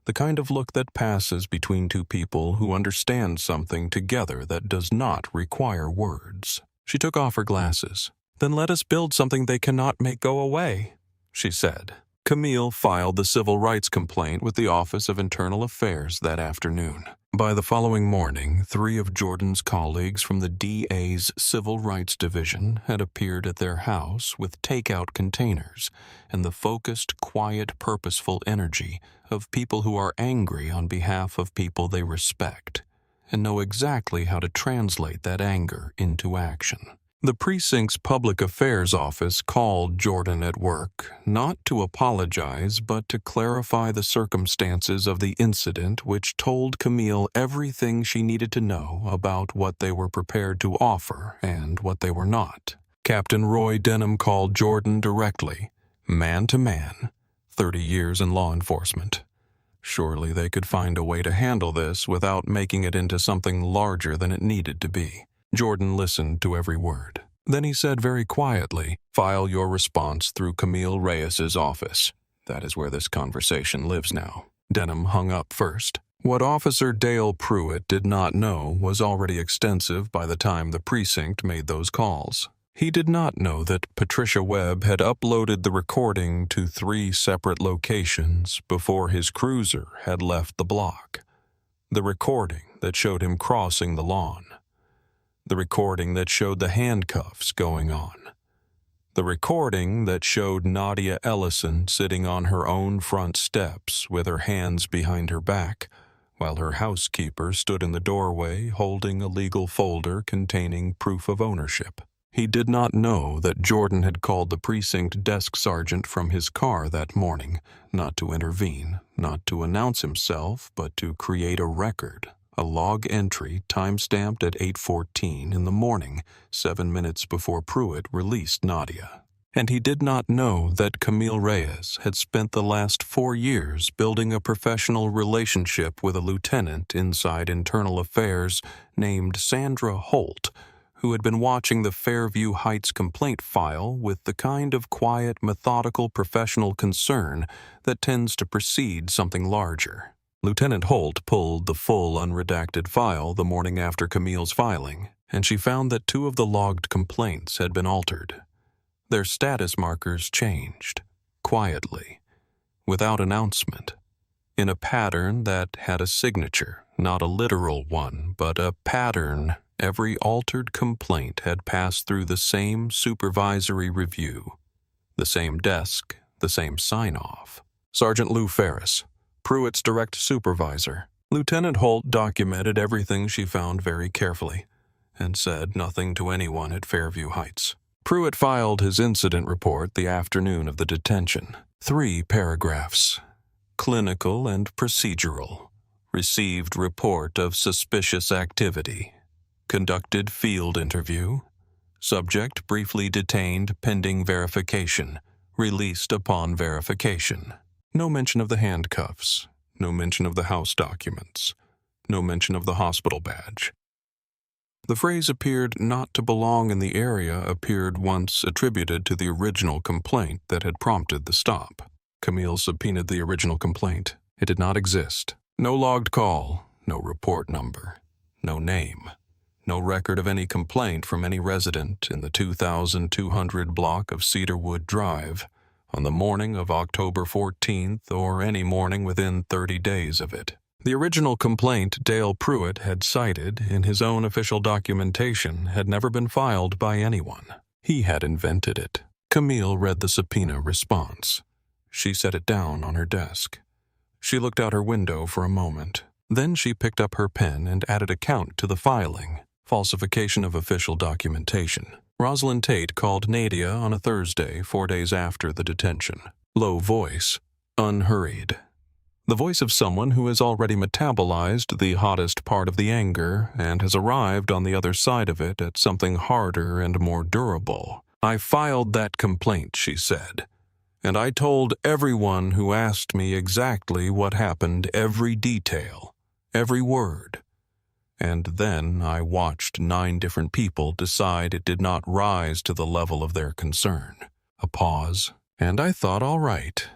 the kind of look that passes between two people who understand something together that does not require words. She took off her glasses. Then let us build something they cannot make go away, she said. Camille filed the civil rights complaint with the Office of Internal Affairs that afternoon. By the following morning, 3 of Jordan's colleagues from the DA's Civil Rights Division had appeared at their house with takeout containers and the focused, quiet, purposeful energy of people who are angry on behalf of people they respect and know exactly how to translate that anger into action. The precinct's public affairs office called Jordan at work, not to apologize, but to clarify the circumstances of the incident, which told Camille everything she needed to know about what they were prepared to offer and what they were not. Captain Roy Denham called Jordan directly, man to man, 30 years in law enforcement. Surely they could find a way to handle this without making it into something larger than it needed to be. Jordan listened to every word. Then he said very quietly, "File your response through Camille Reyes's office. That is where this conversation lives now." Denham hung up first. What Officer Dale Pruitt did not know was already extensive by the time the precinct made those calls. He did not know that Patricia Webb had uploaded the recording to 3 separate locations before his cruiser had left the block. The recording that showed him crossing the lawn. The recording that showed the handcuffs going on. The recording that showed Nadia Ellison sitting on her own front steps with her hands behind her back, while her housekeeper stood in the doorway holding a legal folder containing proof of ownership. He did not know that Jordan had called the precinct desk sergeant from his car that morning, not to intervene, not to announce himself, but to create a record. A log entry time-stamped at 8:14 in the morning, 7 minutes before Pruitt released Nadia. And he did not know that Camille Reyes had spent the last 4 years building a professional relationship with a lieutenant inside Internal Affairs named Sandra Holt, who had been watching the Fairview Heights complaint file with the kind of quiet, methodical professional concern that tends to precede something larger. Lieutenant Holt pulled the full unredacted file the morning after Camille's filing, and she found that 2 of the logged complaints had been altered. Their status markers changed, quietly, without announcement, in a pattern that had a signature, not a literal one, but a pattern. Every altered complaint had passed through the same supervisory review, the same desk, the same sign-off. Sergeant Lou Ferris, Pruitt's direct supervisor. Lieutenant Holt documented everything she found very carefully and said nothing to anyone at Fairview Heights. Pruitt filed his incident report the afternoon of the detention. 3 paragraphs. Clinical and procedural. Received report of suspicious activity. Conducted field interview. Subject briefly detained pending verification. Released upon verification. No mention of the handcuffs, no mention of the house documents, no mention of the hospital badge. The phrase appeared not to belong in the area appeared once attributed to the original complaint that had prompted the stop. Camille subpoenaed the original complaint. It did not exist. No logged call, no report number, no name, no record of any complaint from any resident in the 2200 block of Cedarwood Drive on the morning of October 14th or any morning within 30 days of it. The original complaint Dale Pruitt had cited in his own official documentation had never been filed by anyone. He had invented it. Camille read the subpoena response. She set it down on her desk. She looked out her window for a moment. Then she picked up her pen and added a count to the filing. Falsification of official documentation. Rosalind Tate called Nadia on a Thursday 4 days after the detention. Low voice, unhurried. The voice of someone who has already metabolized the hottest part of the anger and has arrived on the other side of it at something harder and more durable. "I filed that complaint," she said, "and I told everyone who asked me exactly what happened, every detail, every word. And then I watched 9 different people decide it did not rise to the level of their concern. A pause, and I thought, all right.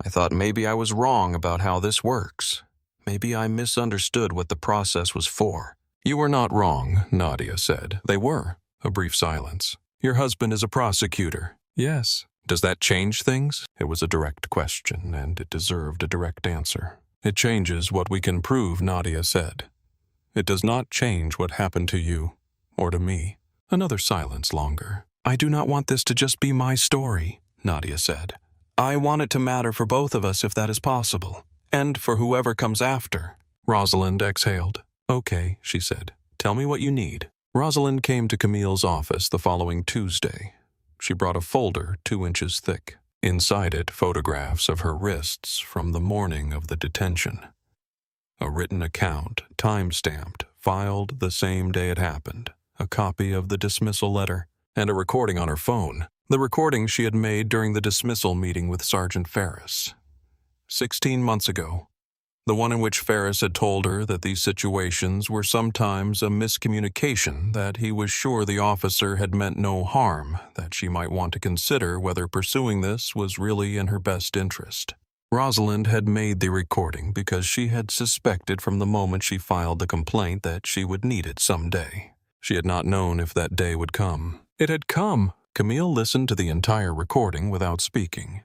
I thought maybe I was wrong about how this works. Maybe I misunderstood what the process was for. You were not wrong, Nadia said. They were. A brief silence. Your husband is a prosecutor. Yes. Does that change things? It was a direct question, and it deserved a direct answer. It changes what we can prove, Nadia said. It does not change what happened to you, or to me. Another silence longer. I do not want this to just be my story, Nadia said. I want it to matter for both of us if that is possible, and for whoever comes after. Rosalind exhaled. Okay, she said. Tell me what you need. Rosalind came to Camille's office the following Tuesday. She brought a folder 2 inches thick. Inside it, photographs of her wrists from the morning of the detention. A written account, time-stamped, filed the same day it happened, a copy of the dismissal letter, and a recording on her phone, the recording she had made during the dismissal meeting with Sergeant Ferris. 16 months ago, the one in which Ferris had told her that these situations were sometimes a miscommunication, that he was sure the officer had meant no harm, that she might want to consider whether pursuing this was really in her best interest. Rosalind had made the recording because she had suspected from the moment she filed the complaint that she would need it someday. She had not known if that day would come. It had come. Camille listened to the entire recording without speaking.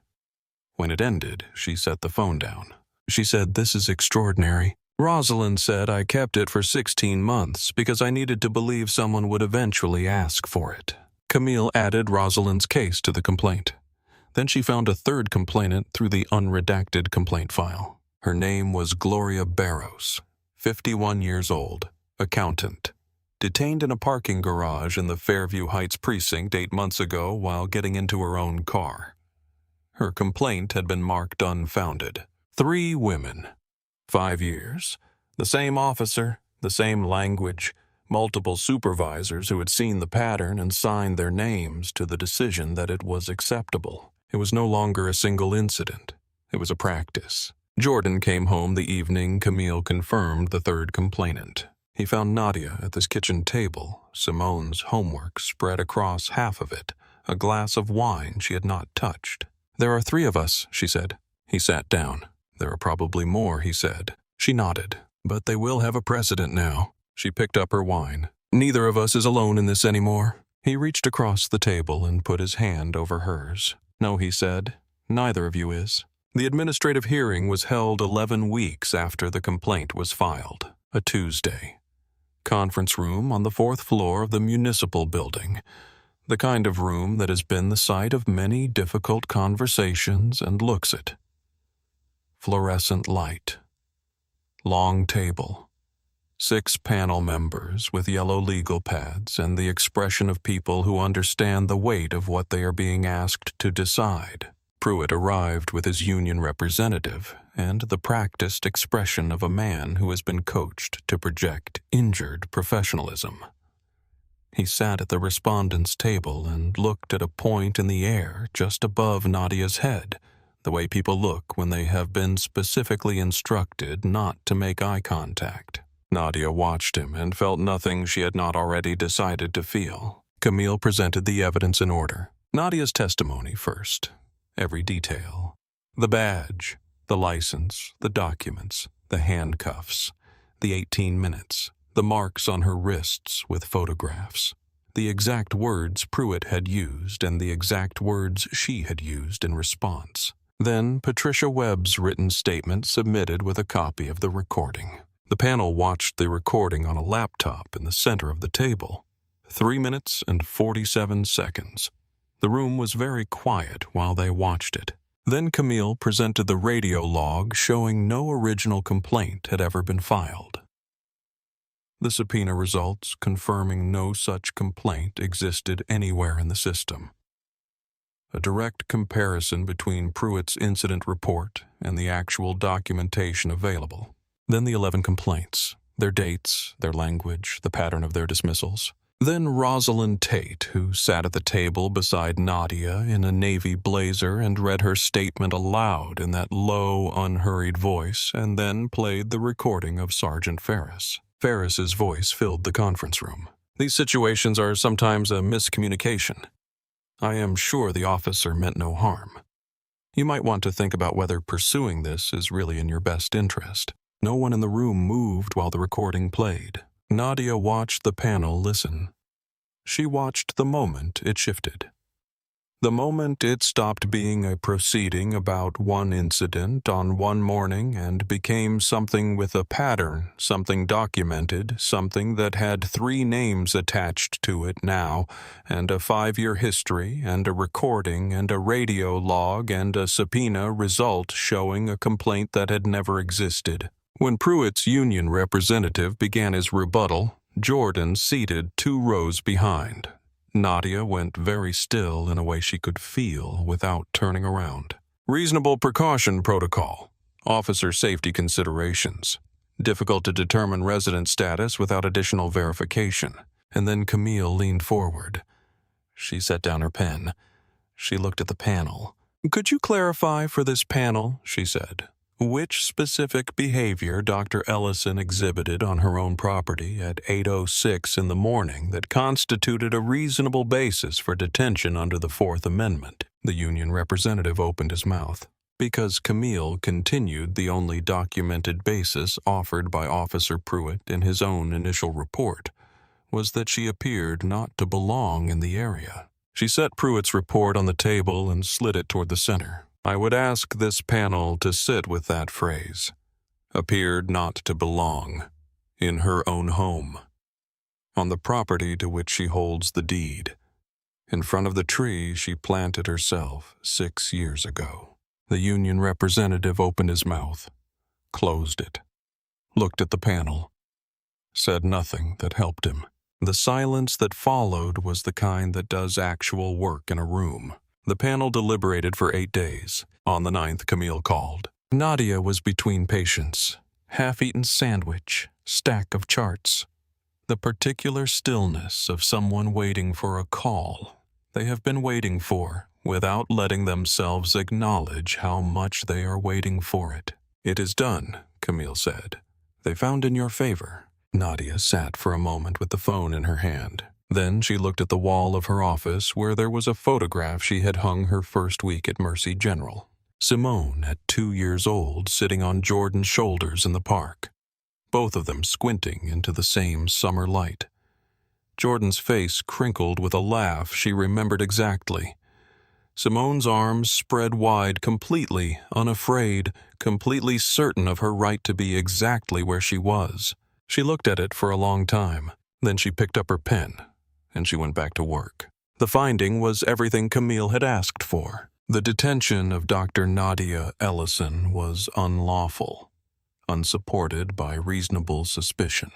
When it ended, she set the phone down. She said, "This is extraordinary." Rosalind said, "I kept it for 16 months because I needed to believe someone would eventually ask for it." Camille added Rosalind's case to the complaint. Then she found a third complainant through the unredacted complaint file. Her name was Gloria Barrows, 51 years old, accountant, detained in a parking garage in the Fairview Heights precinct 8 months ago while getting into her own car. Her complaint had been marked unfounded. 3 women, 5 years, the same officer, the same language, multiple supervisors who had seen the pattern and signed their names to the decision that it was acceptable. It was no longer a single incident. It was a practice. Jordan came home the evening Camille confirmed the third complainant. He found Nadia at this kitchen table, Simone's homework spread across half of it, a glass of wine she had not touched. "There are 3 of us," she said. He sat down. "There are probably more," he said. She nodded. "But they will have a precedent now." She picked up her wine. "Neither of us is alone in this anymore." He reached across the table and put his hand over hers. "No," he said, "neither of you is." The administrative hearing was held 11 weeks after the complaint was filed, a Tuesday. Conference room on the 4th floor of the municipal building, the kind of room that has been the site of many difficult conversations and looks it. Fluorescent light. Long table. 6 panel members with yellow legal pads and the expression of people who understand the weight of what they are being asked to decide. Pruitt arrived with his union representative and the practiced expression of a man who has been coached to project injured professionalism. He sat at the respondents' table and looked at a point in the air just above Nadia's head, the way people look when they have been specifically instructed not to make eye contact. Nadia watched him and felt nothing she had not already decided to feel. Camille presented the evidence in order. Nadia's testimony first. Every detail. The badge, the license, the documents, the handcuffs, the 18 minutes, the marks on her wrists with photographs, the exact words Pruitt had used and the exact words she had used in response. Then Patricia Webb's written statement submitted with a copy of the recording. The panel watched the recording on a laptop in the center of the table. 3 minutes and 47 seconds. The room was very quiet while they watched it. Then Camille presented the radio log showing no original complaint had ever been filed. The subpoena results confirming no such complaint existed anywhere in the system. A direct comparison between Pruitt's incident report and the actual documentation available. Then the 11 complaints, their dates, their language, the pattern of their dismissals. Then Rosalind Tate, who sat at the table beside Nadia in a navy blazer and read her statement aloud in that low, unhurried voice, and then played the recording of Sergeant Ferris. Ferris's voice filled the conference room. "These situations are sometimes a miscommunication. I am sure the officer meant no harm. You might want to think about whether pursuing this is really in your best interest." No one in the room moved while the recording played. Nadia watched the panel listen. She watched the moment it shifted. The moment it stopped being a proceeding about one incident on one morning and became something with a pattern, something documented, something that had 3 names attached to it now, and a 5-year history, and a recording, and a radio log, and a subpoena result showing a complaint that had never existed. When Pruitt's union representative began his rebuttal, Jordan seated 2 rows behind. Nadia went very still in a way she could feel without turning around. "Reasonable precaution protocol. Officer safety considerations. Difficult to determine resident status without additional verification." And then Camille leaned forward. She set down her pen. She looked at the panel. "Could you clarify for this panel," she said, "which specific behavior Dr. Ellison exhibited on her own property at 8:06 in the morning that constituted a reasonable basis for detention under the 4th Amendment?" The union representative opened his mouth, because Camille continued the only documented basis offered by Officer Pruitt in his own initial report, was that she appeared not to belong in the area. She set Pruitt's report on the table and slid it toward the center. "I would ask this panel to sit with that phrase. Appeared not to belong. In her own home. On the property to which she holds the deed. In front of the tree she planted herself 6 years ago." The union representative opened his mouth, closed it, looked at the panel, said nothing that helped him. The silence that followed was the kind that does actual work in a room. The panel deliberated for 8 days. On the 9th, Camille called. Nadia was between patients. Half-eaten sandwich, stack of charts. The particular stillness of someone waiting for a call they have been waiting for, without letting themselves acknowledge how much they are waiting for it. "It is done," Camille said. "They found in your favor." Nadia sat for a moment with the phone in her hand. Then she looked at the wall of her office where there was a photograph she had hung her first week at Mercy General. Simone, at 2 years old, sitting on Jordan's shoulders in the park, both of them squinting into the same summer light. Jordan's face crinkled with a laugh she remembered exactly. Simone's arms spread wide, completely unafraid, completely certain of her right to be exactly where she was. She looked at it for a long time. Then she picked up her pen, and she went back to work. The finding was everything Camille had asked for. The detention of Dr. Nadia Ellison was unlawful, unsupported by reasonable suspicion,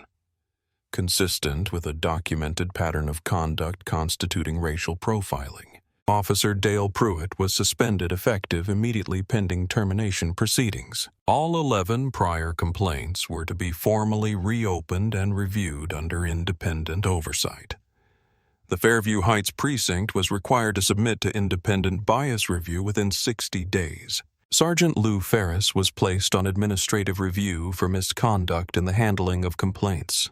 consistent with a documented pattern of conduct constituting racial profiling. Officer Dale Pruitt was suspended effective immediately pending termination proceedings. All 11 prior complaints were to be formally reopened and reviewed under independent oversight. The Fairview Heights precinct was required to submit to independent bias review within 60 days. Sergeant Lou Ferris was placed on administrative review for misconduct in the handling of complaints.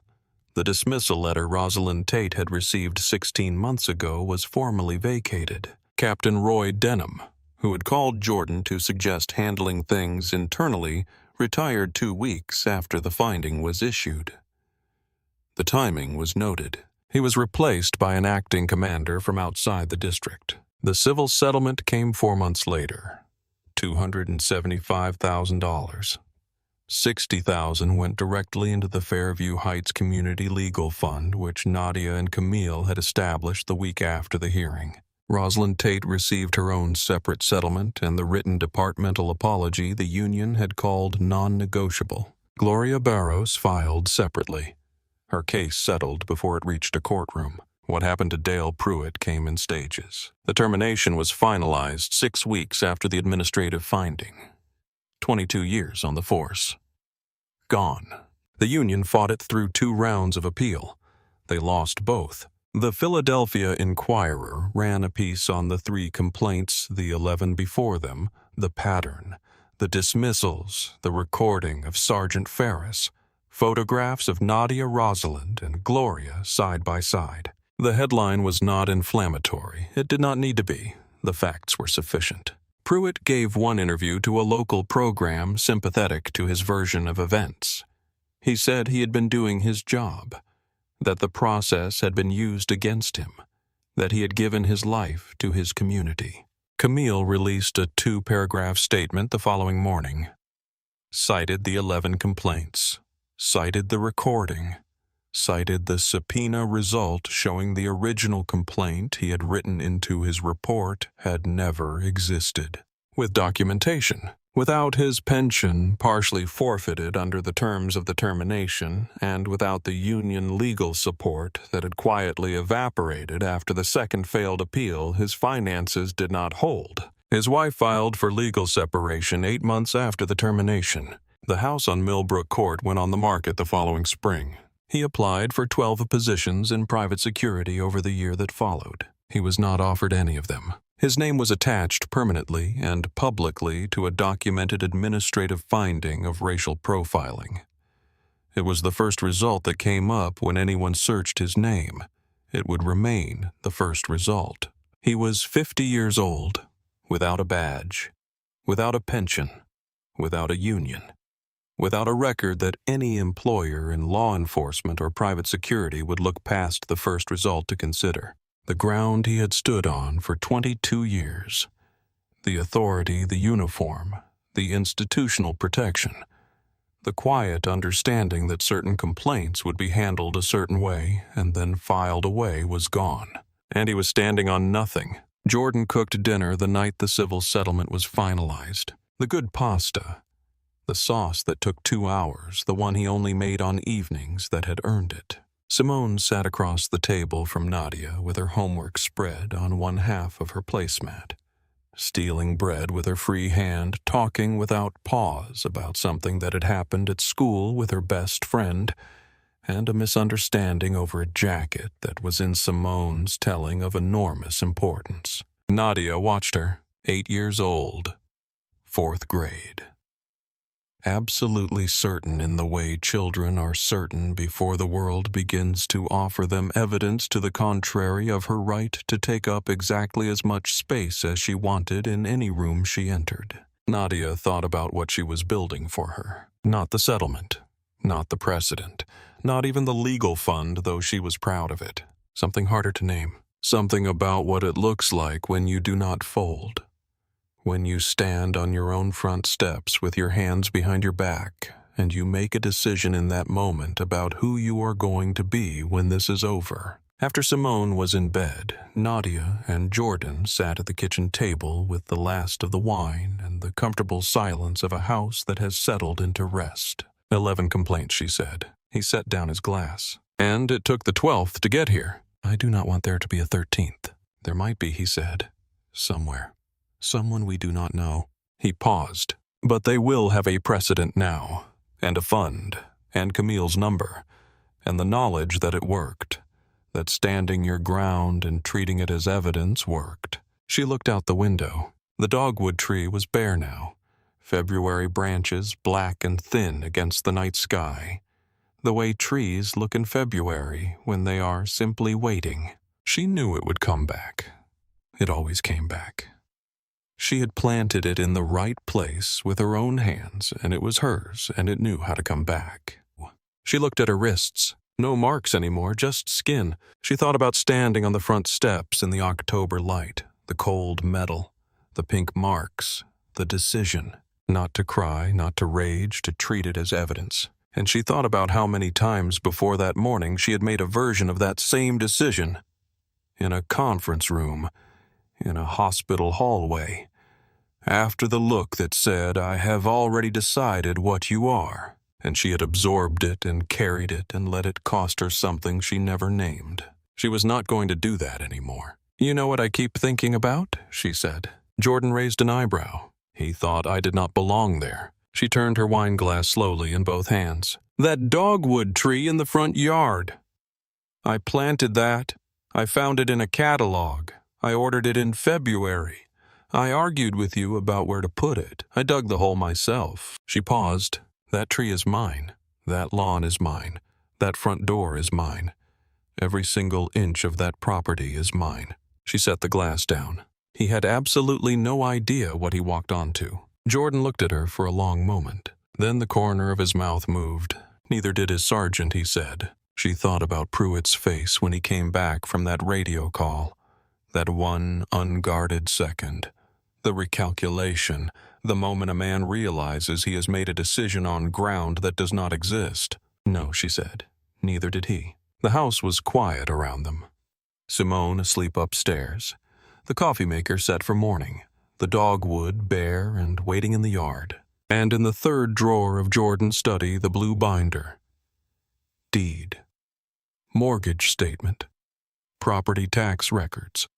The dismissal letter Rosalind Tate had received 16 months ago was formally vacated. Captain Roy Denham, who had called Jordan to suggest handling things internally, retired 2 weeks after the finding was issued. The timing was noted. He was replaced by an acting commander from outside the district. The civil settlement came 4 months later, $275,000. $60,000 went directly into the Fairview Heights Community Legal Fund, which Nadia and Camille had established the week after the hearing. Rosalind Tate received her own separate settlement and the written departmental apology the union had called non-negotiable. Gloria Barros filed separately. Her case settled before it reached a courtroom. What happened to Dale Pruitt came in stages. The termination was finalized 6 weeks after the administrative finding. 22 years on the force. Gone. The union fought it through 2 rounds of appeal. They lost both. The Philadelphia Inquirer ran a piece on the 3 complaints, the 11 before them, the pattern, the dismissals, the recording of Sergeant Ferris, Photographs of Nadia Rosalind and Gloria side by side. The headline was not inflammatory. It did not need to be. The facts were sufficient. Pruitt gave one interview to a local program sympathetic to his version of events. He said he had been doing his job, that the process had been used against him, that he had given his life to his community. Camille released a 2-paragraph statement the following morning. Cited the 11 complaints, cited the recording, cited the subpoena result showing the original complaint he had written into his report had never existed. With documentation, without his pension partially forfeited under the terms of the termination, and without the union legal support that had quietly evaporated after the second failed appeal, his finances did not hold. His wife filed for legal separation 8 months after the termination. The house on Millbrook Court went on the market the following spring. He applied for 12 positions in private security over the year that followed. He was not offered any of them. His name was attached permanently and publicly to a documented administrative finding of racial profiling. It was the first result that came up when anyone searched his name. It would remain the first result. He was 50 years old, without a badge, without a pension, without a union, without a record that any employer in law enforcement or private security would look past the first result to consider. The ground he had stood on for 22 years, the authority, the uniform, the institutional protection, the quiet understanding that certain complaints would be handled a certain way and then filed away was gone. And he was standing on nothing. Jordan cooked dinner the night the civil settlement was finalized. The good pasta, the sauce that took 2 hours, the one he only made on evenings that had earned it. Simone sat across the table from Nadia with her homework spread on one half of her placemat, stealing bread with her free hand, talking without pause about something that had happened at school with her best friend, and a misunderstanding over a jacket that was in Simone's telling of enormous importance. Nadia watched her, 8 years old, 4th grade. Absolutely certain in the way children are certain before the world begins to offer them evidence to the contrary of her right to take up exactly as much space as she wanted in any room she entered. Nadia thought about what she was building for her. Not the settlement, not the precedent, not even the legal fund, though she was proud of it. Something harder to name. Something about what it looks like when you do not fold. When you stand on your own front steps with your hands behind your back, and you make a decision in that moment about who you are going to be when this is over. After Simone was in bed, Nadia and Jordan sat at the kitchen table with the last of the wine and the comfortable silence of a house that has settled into rest. 11 complaints, she said. He set down his glass. And it took the 12th to get here. I do not want there to be a 13th. There might be, he said, somewhere. Someone we do not know. He paused. But they will have a precedent now, and a fund, and Camille's number, and the knowledge that it worked, that standing your ground and treating it as evidence worked. She looked out the window. The dogwood tree was bare now, February branches black and thin against the night sky, the way trees look in February when they are simply waiting. She knew it would come back. It always came back. She had planted it in the right place with her own hands, and it was hers, and it knew how to come back. She looked at her wrists. No marks anymore, just skin. She thought about standing on the front steps in the October light, the cold metal, the pink marks, the decision. Not to cry, not to rage, to treat it as evidence. And she thought about how many times before that morning she had made a version of that same decision. In a conference room, in a hospital hallway. After the look that said, I have already decided what you are, and she had absorbed it and carried it and let it cost her something she never named. She was not going to do that anymore. You know what I keep thinking about? She said. Jordan raised an eyebrow. He thought I did not belong there. She turned her wine glass slowly in both hands. That dogwood tree in the front yard. I planted that. I found it in a catalog. I ordered it in February. I argued with you about where to put it. I dug the hole myself. She paused. That tree is mine. That lawn is mine. That front door is mine. Every single inch of that property is mine. She set the glass down. He had absolutely no idea what he walked onto. Jordan looked at her for a long moment. Then the corner of his mouth moved. Neither did his sergeant, he said. She thought about Pruitt's face when he came back from that radio call. That one unguarded second. The recalculation, the moment a man realizes he has made a decision on ground that does not exist. No, she said. Neither did he. The house was quiet around them. Simone asleep upstairs. The coffee maker set for morning. The dogwood bare and waiting in the yard. And in the third drawer of Jordan's study, the blue binder. Deed. Mortgage statement. Property tax records.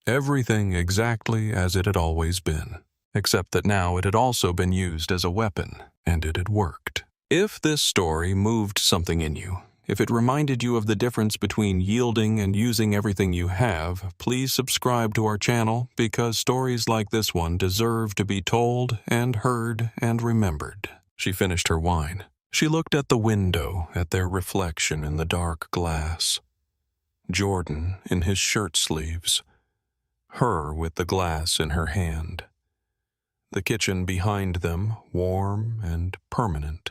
Everything exactly as it had always been, except that now it had also been used as a weapon, and it had worked. If this story moved something in you, if it reminded you of the difference between yielding and using everything you have, please subscribe to our channel because stories like this one deserve to be told and heard and remembered. She finished her wine. She looked at the window, at their reflection in the dark glass. Jordan in his shirt sleeves. Her with the glass in her hand. The kitchen behind them, warm and permanent.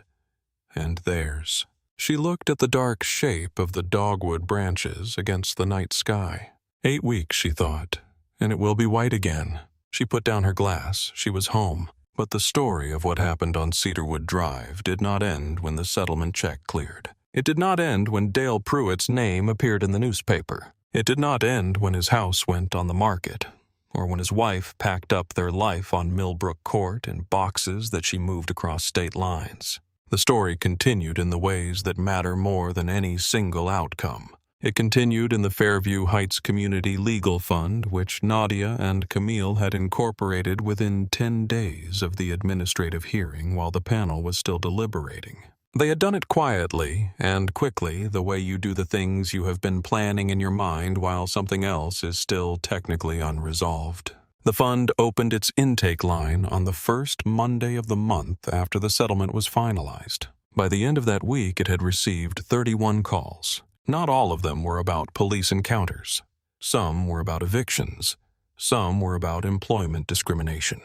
And theirs. She looked at the dark shape of the dogwood branches against the night sky. 8 weeks, she thought, and it will be white again. She put down her glass. She was home. But the story of what happened on Cedarwood Drive did not end when the settlement check cleared. It did not end when Dale Pruitt's name appeared in the newspaper. It did not end when his house went on the market, or when his wife packed up their life on Millbrook Court in boxes that she moved across state lines. The story continued in the ways that matter more than any single outcome. It continued in the Fairview Heights Community Legal Fund, which Nadia and Camille had incorporated within 10 days of the administrative hearing while the panel was still deliberating. They had done it quietly and quickly, the way you do the things you have been planning in your mind while something else is still technically unresolved. The fund opened its intake line on the first Monday of the month after the settlement was finalized. By the end of that week, it had received 31 calls. Not all of them were about police encounters. Some were about evictions. Some were about employment discrimination.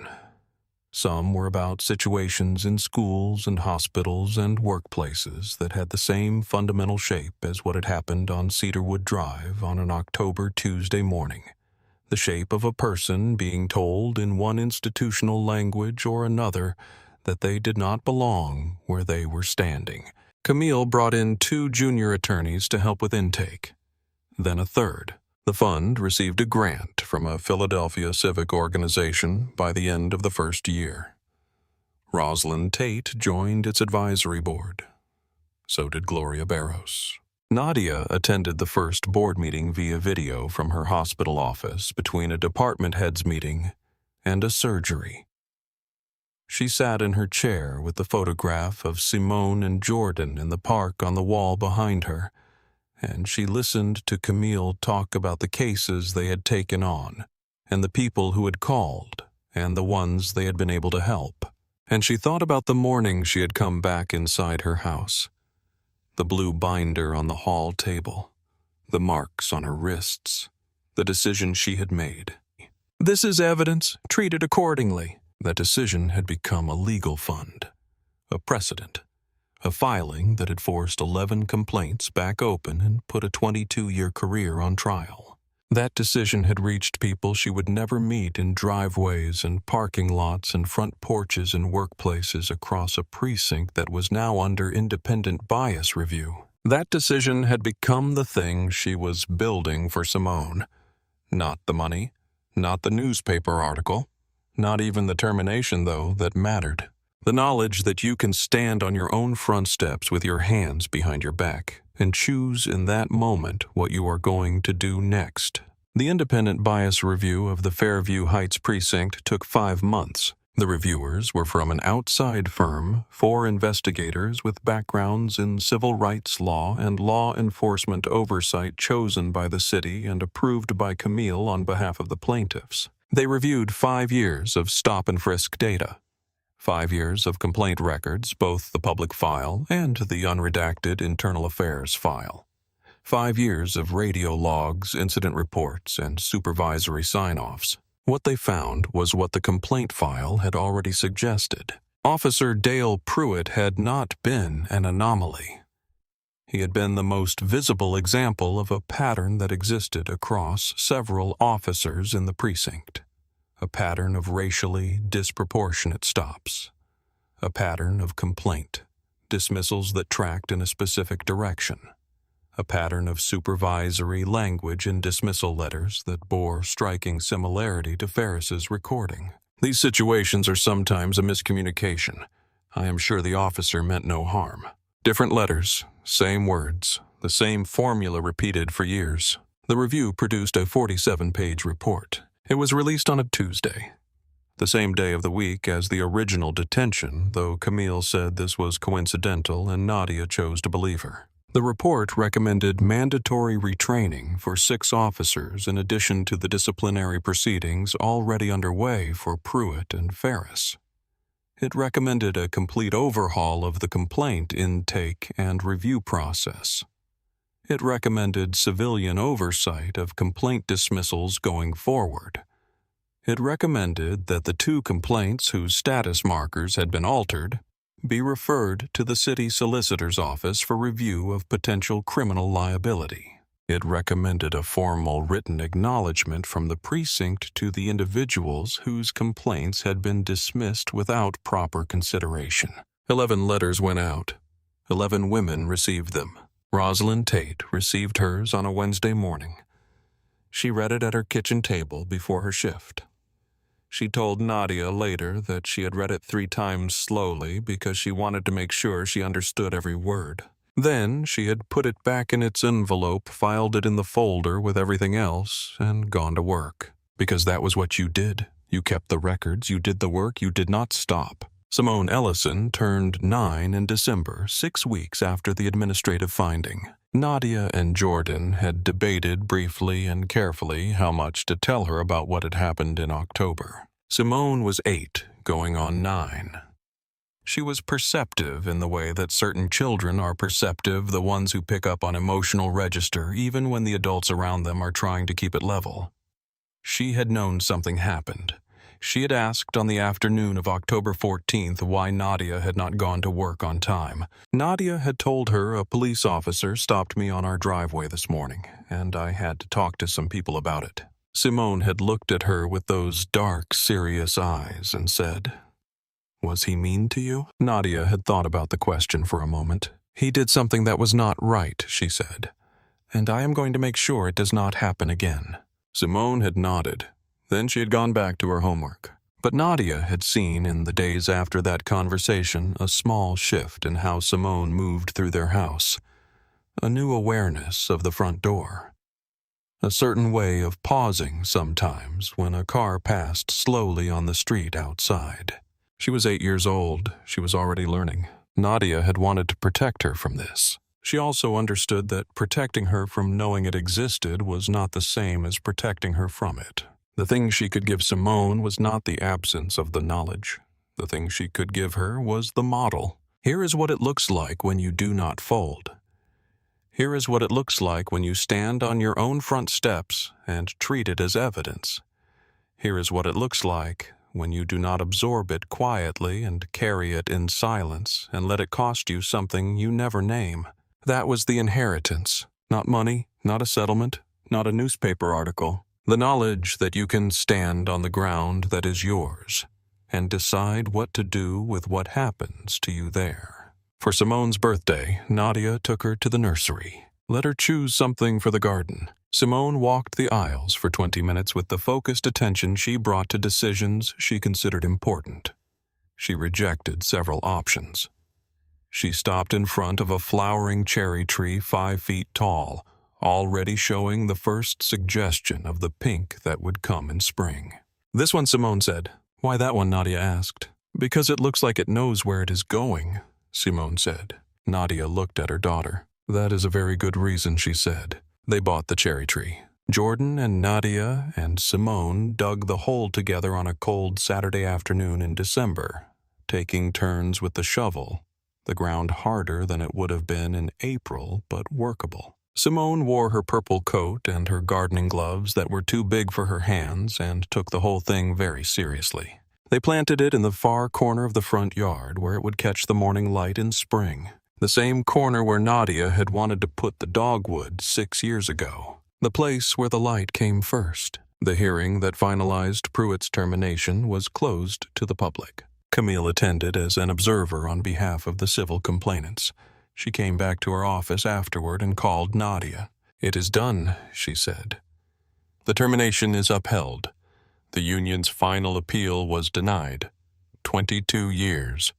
Some were about situations in schools and hospitals and workplaces that had the same fundamental shape as what had happened on Cedarwood Drive on an October Tuesday morning. The shape of a person being told in one institutional language or another that they did not belong where they were standing. Camille brought in 2 junior attorneys to help with intake, then a third. The fund received a grant from a Philadelphia civic organization by the end of the first year. Rosalind Tate joined its advisory board. So did Gloria Barros. Nadia attended the first board meeting via video from her hospital office between a department heads meeting and a surgery. She sat in her chair with the photograph of Simone and Jordan in the park on the wall behind her, and she listened to Camille talk about the cases they had taken on, and the people who had called, and the ones they had been able to help. And she thought about the morning she had come back inside her house. The blue binder on the hall table, the marks on her wrists, the decision she had made. This is evidence, treat it accordingly. That decision had become a legal fund, a precedent, a filing that had forced 11 complaints back open and put a 22-year career on trial. That decision had reached people she would never meet in driveways and parking lots and front porches and workplaces across a precinct that was now under independent bias review. That decision had become the thing she was building for Simone. Not the money, not the newspaper article, not even the termination, though, that mattered. The knowledge that you can stand on your own front steps with your hands behind your back and choose in that moment what you are going to do next. The independent bias review of the Fairview Heights precinct took 5 months. The reviewers were from an outside firm, 4 investigators with backgrounds in civil rights law and law enforcement oversight chosen by the city and approved by Camille on behalf of the plaintiffs. They reviewed 5 years of stop and frisk data, 5 years of complaint records, both the public file and the unredacted internal affairs file. 5 years of radio logs, incident reports, and supervisory sign-offs. What they found was what the complaint file had already suggested. Officer Dale Pruitt had not been an anomaly. He had been the most visible example of a pattern that existed across several officers in the precinct. A pattern of racially disproportionate stops. A pattern of complaint, dismissals that tracked in a specific direction. A pattern of supervisory language in dismissal letters that bore striking similarity to Ferris's recording. These situations are sometimes a miscommunication. I am sure the officer meant no harm. Different letters, same words, the same formula repeated for years. The review produced a 47-page report. It was released on a Tuesday, the same day of the week as the original detention, though Camille said this was coincidental and Nadia chose to believe her. The report recommended mandatory retraining for 6 officers in addition to the disciplinary proceedings already underway for Pruitt and Ferris. It recommended a complete overhaul of the complaint intake and review process. It recommended civilian oversight of complaint dismissals going forward. It recommended that the 2 complaints whose status markers had been altered be referred to the city solicitor's office for review of potential criminal liability. It recommended a formal written acknowledgement from the precinct to the individuals whose complaints had been dismissed without proper consideration. 11 letters went out. 11 women received them. Rosalind Tate received hers on a Wednesday morning. She read it at her kitchen table before her shift. She told Nadia later that she had read it 3 times slowly because she wanted to make sure she understood every word. Then she had put it back in its envelope, filed it in the folder with everything else, and gone to work. Because that was what you did. You kept the records, you did the work, you did not stop. Simone Ellison turned 9 in December, 6 weeks after the administrative finding. Nadia and Jordan had debated briefly and carefully how much to tell her about what had happened in October. Simone was 8, going on 9. She was perceptive in the way that certain children are perceptive, the ones who pick up on emotional register even when the adults around them are trying to keep it level. She had known something happened. She had asked on the afternoon of October 14th why Nadia had not gone to work on time. Nadia had told her a police officer stopped me on our driveway this morning, and I had to talk to some people about it. Simone had looked at her with those dark, serious eyes and said, "Was he mean to you?" Nadia had thought about the question for a moment. "He did something that was not right," she said, "and I am going to make sure it does not happen again." Simone had nodded. Then she had gone back to her homework. But Nadia had seen in the days after that conversation a small shift in how Simone moved through their house, a new awareness of the front door, a certain way of pausing sometimes when a car passed slowly on the street outside. She was 8 years old. She was already learning. Nadia had wanted to protect her from this. She also understood that protecting her from knowing it existed was not the same as protecting her from it. The thing she could give Simone was not the absence of the knowledge. The thing she could give her was the model. Here is what it looks like when you do not fold. Here is what it looks like when you stand on your own front steps and treat it as evidence. Here is what it looks like when you do not absorb it quietly and carry it in silence and let it cost you something you never name. That was the inheritance. Not money, not a settlement, not a newspaper article. The knowledge that you can stand on the ground that is yours and decide what to do with what happens to you there. For Simone's birthday, Nadia took her to the nursery. Let her choose something for the garden. Simone walked the aisles for 20 minutes with the focused attention she brought to decisions she considered important. She rejected several options. She stopped in front of a flowering cherry tree 5 feet tall, already showing the first suggestion of the pink that would come in spring. "This one," Simone said. "Why that one?" Nadia asked. "Because it looks like it knows where it is going," Simone said. Nadia looked at her daughter. "That is a very good reason," she said. They bought the cherry tree. Jordan and Nadia and Simone dug the hole together on a cold Saturday afternoon in December taking turns with the shovel, the ground harder than it would have been in April, but workable. Simone wore her purple coat and her gardening gloves that were too big for her hands and took the whole thing very seriously. They planted it in the far corner of the front yard where it would catch the morning light in spring, the same corner where Nadia had wanted to put the dogwood 6 years ago, the place where the light came first. The hearing that finalized Pruitt's termination was closed to the public. Camille attended as an observer on behalf of the civil complainants. She came back to her office afterward and called Nadia. "It is done," she said. "The termination is upheld. The union's final appeal was denied. 22 years.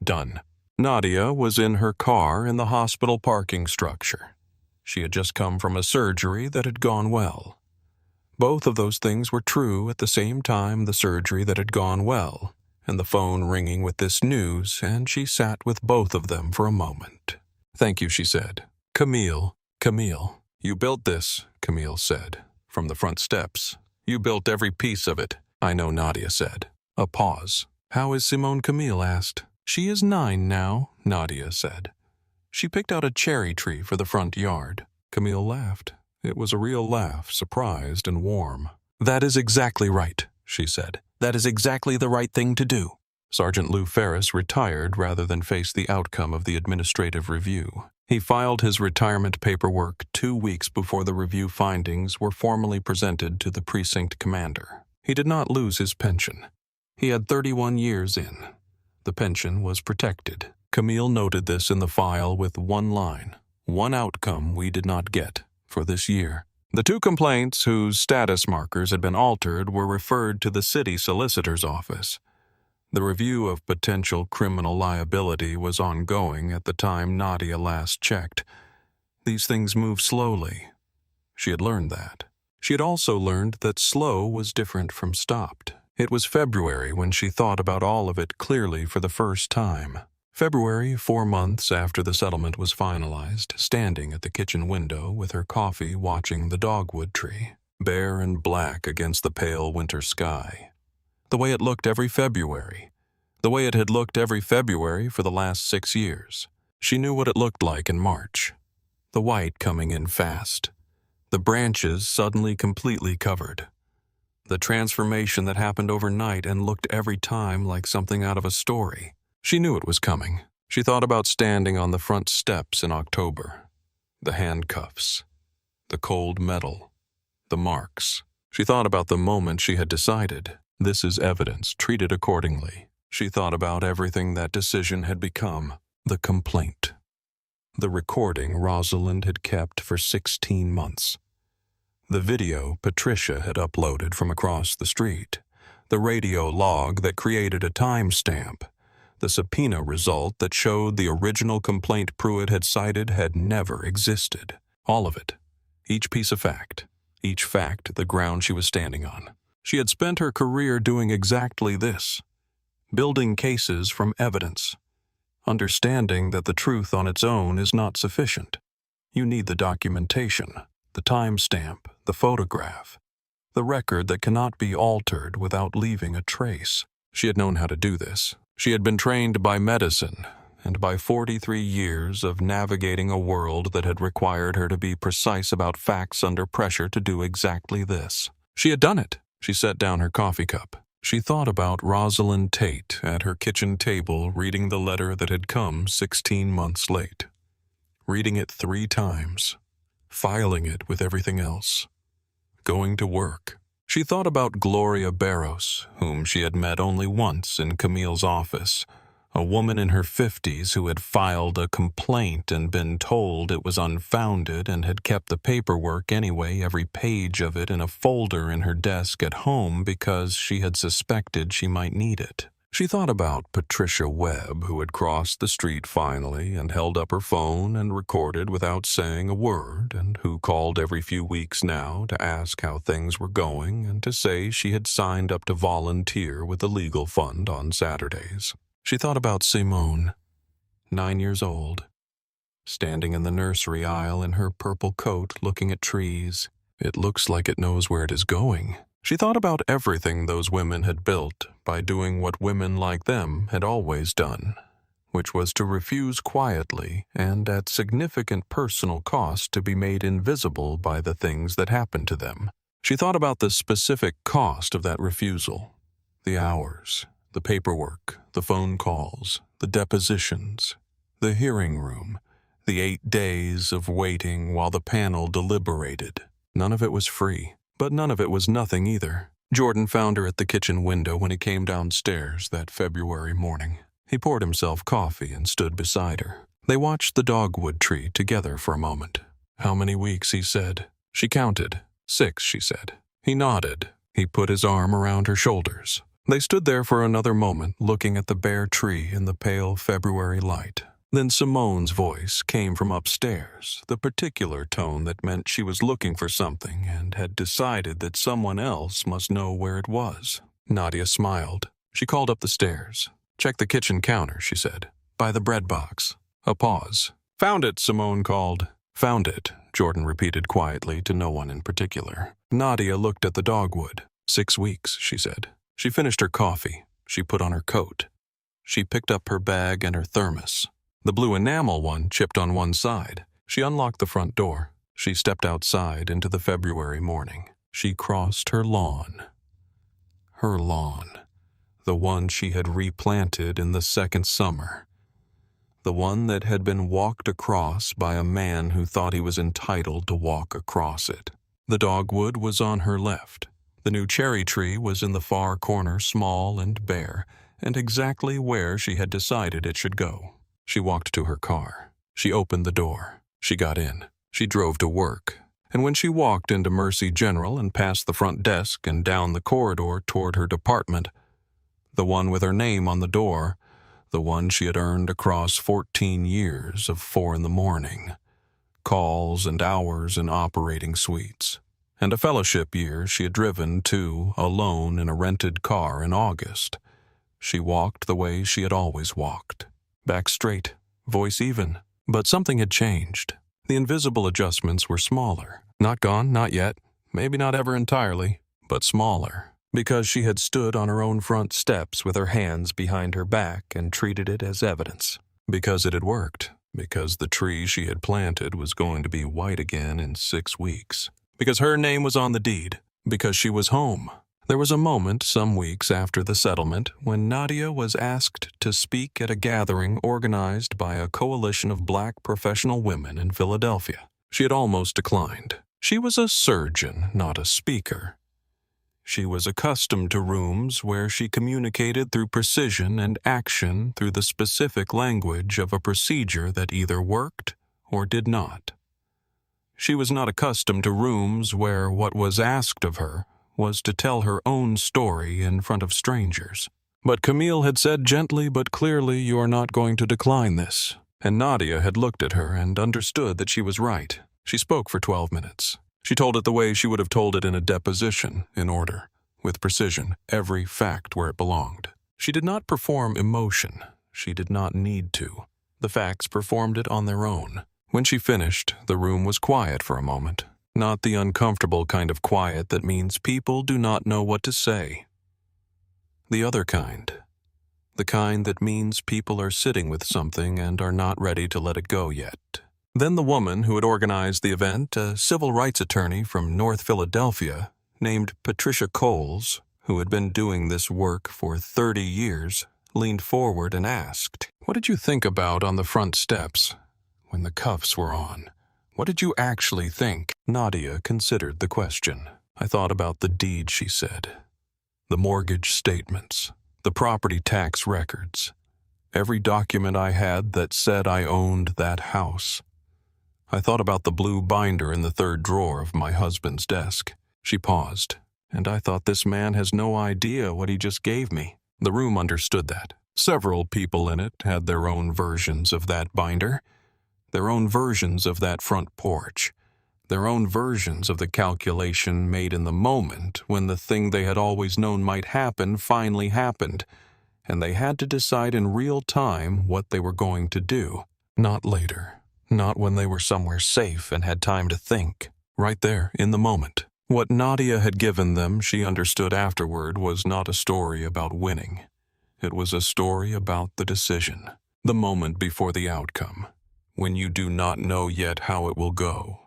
Done." Nadia was in her car in the hospital parking structure. She had just come from a surgery that had gone well. Both of those things were true at the same time, the surgery that had gone well, and the phone ringing with this news, and she sat with both of them for a moment. "Thank you," she said. Camille, you built this," Camille said, from the front steps. "You built every piece of it." "I know," Nadia said. A pause. "How is Simone?" Camille asked. "She is 9 now," Nadia said. "She picked out a cherry tree for the front yard." Camille laughed. It was a real laugh, surprised and warm. "That is exactly right," she said. "That is exactly the right thing to do." Sergeant Lou Ferris retired rather than face the outcome of the administrative review. He filed his retirement paperwork 2 weeks before the review findings were formally presented to the precinct commander. He did not lose his pension. He had 31 years in. The pension was protected. Camille noted this in the file with one line: "One outcome we did not get for this year." The 2 complaints whose status markers had been altered were referred to the city solicitor's office. The review of potential criminal liability was ongoing at the time Nadia last checked. These things move slowly. She had learned that. She had also learned that slow was different from stopped. It was February when she thought about all of it clearly for the first time. February, 4 months after the settlement was finalized, standing at the kitchen window with her coffee watching the dogwood tree, bare and black against the pale winter sky. The way it looked every February. The way it had looked every February for the last 6 years. She knew what it looked like in March. The white coming in fast. The branches suddenly completely covered. The transformation that happened overnight and looked every time like something out of a story. She knew it was coming. She thought about standing on the front steps in October. The handcuffs. The cold metal. The marks. She thought about the moment she had decided. This is evidence, treated accordingly. She thought about everything that decision had become. The complaint. The recording Rosalind had kept for 16 months. The video Patricia had uploaded from across the street. The radio log that created a timestamp. The subpoena result that showed the original complaint Pruitt had cited had never existed. All of it. Each piece of fact. Each fact the ground she was standing on. She had spent her career doing exactly this. Building cases from evidence. Understanding that the truth on its own is not sufficient. You need the documentation, the timestamp, the photograph, the record that cannot be altered without leaving a trace. She had known how to do this. She had been trained by medicine and by 43 years of navigating a world that had required her to be precise about facts under pressure to do exactly this. She had done it. She set down her coffee cup. She thought about Rosalind Tate at her kitchen table reading the letter that had come 16 months late. Reading it 3 times. Filing it with everything else. Going to work. She thought about Gloria Barros, whom she had met only once in Camille's office, a woman in her 50s who had filed a complaint and been told it was unfounded and had kept the paperwork anyway, every page of it in a folder in her desk at home because she had suspected she might need it. She thought about Patricia Webb, who had crossed the street finally and held up her phone and recorded without saying a word, and who called every few weeks now to ask how things were going and to say she had signed up to volunteer with the legal fund on Saturdays. She thought about Simone, 9 years old, standing in the nursery aisle in her purple coat looking at trees. It looks like it knows where it is going. She thought about everything those women had built, by doing what women like them had always done, which was to refuse quietly and at significant personal cost to be made invisible by the things that happened to them. She thought about the specific cost of that refusal, the hours, the paperwork, the phone calls, the depositions, the hearing room, the 8 days of waiting while the panel deliberated. None of it was free, but none of it was nothing either. Jordan found her at the kitchen window when he came downstairs that February morning. He poured himself coffee and stood beside her. They watched the dogwood tree together for a moment. "How many weeks?" he said. She counted. 6, she said. He nodded. He put his arm around her shoulders. They stood there for another moment, looking at the bare tree in the pale February light. Then Simone's voice came from upstairs, the particular tone that meant she was looking for something and had decided that someone else must know where it was. Nadia smiled. She called up the stairs. "Check the kitchen counter," she said. "By the bread box." A pause. "Found it," Simone called. "Found it," Jordan repeated quietly to no one in particular. Nadia looked at the dogwood. 6 weeks, she said. She finished her coffee. She put on her coat. She picked up her bag and her thermos. The blue enamel one chipped on one side. She unlocked the front door. She stepped outside into the February morning. She crossed her lawn. Her lawn. The one she had replanted in the second summer. The one that had been walked across by a man who thought he was entitled to walk across it. The dogwood was on her left. The new cherry tree was in the far corner, small and bare, and exactly where she had decided it should go. She walked to her car. She opened the door. She got in. She drove to work. And when she walked into Mercy General and past the front desk and down the corridor toward her department, the one with her name on the door, the one she had earned across 14 years of 4 in the morning, calls and hours in operating suites, and a fellowship year she had driven to alone in a rented car in August, she walked the way she had always walked. Back straight, voice even. But something had changed. The invisible adjustments were smaller. Not gone, not yet, maybe not ever entirely, but smaller. Because she had stood on her own front steps with her hands behind her back and treated it as evidence. Because it had worked. Because the tree she had planted was going to be white again in 6 weeks. Because her name was on the deed. Because she was home. There was a moment some weeks after the settlement when Nadia was asked to speak at a gathering organized by a coalition of black professional women in Philadelphia. She had almost declined. She was a surgeon, not a speaker. She was accustomed to rooms where she communicated through precision and action through the specific language of a procedure that either worked or did not. She was not accustomed to rooms where what was asked of her was to tell her own story in front of strangers. But Camille had said gently but clearly, "You are not going to decline this." And Nadia had looked at her and understood that she was right. She spoke for 12 minutes. She told it the way she would have told it in a deposition, in order, with precision, every fact where it belonged. She did not perform emotion. She did not need to. The facts performed it on their own. When she finished, the room was quiet for a moment. Not the uncomfortable kind of quiet that means people do not know what to say. The other kind. The kind that means people are sitting with something and are not ready to let it go yet. Then the woman who had organized the event, a civil rights attorney from North Philadelphia, named Patricia Coles, who had been doing this work for 30 years, leaned forward and asked, "What did you think about on the front steps when the cuffs were on? What did you actually think?" Nadia considered the question. "I thought about the deed," she said. "The mortgage statements, the property tax records, every document I had that said I owned that house. I thought about the blue binder in the third drawer of my husband's desk." She paused, "And I thought this man has no idea what he just gave me." The room understood that. Several people in it had their own versions of that binder. Their own versions of that front porch, their own versions of the calculation made in the moment when the thing they had always known might happen finally happened, and they had to decide in real time what they were going to do. Not later, not when they were somewhere safe and had time to think. Right there, in the moment. What Nadia had given them, she understood afterward, was not a story about winning. It was a story about the decision, the moment before the outcome, when you do not know yet how it will go,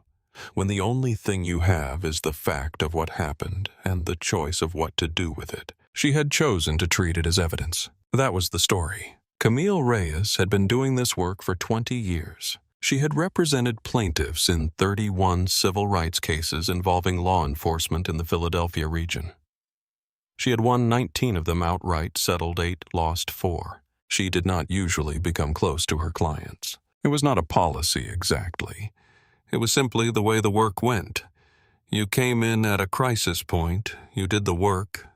when the only thing you have is the fact of what happened and the choice of what to do with it. She had chosen to treat it as evidence. That was the story. Camille Reyes had been doing this work for 20 years. She had represented plaintiffs in 31 civil rights cases involving law enforcement in the Philadelphia region. She had won 19 of them outright, settled 8, lost 4. She did not usually become close to her clients. It was not a policy exactly. It was simply the way the work went. You came in at a crisis point, you did the work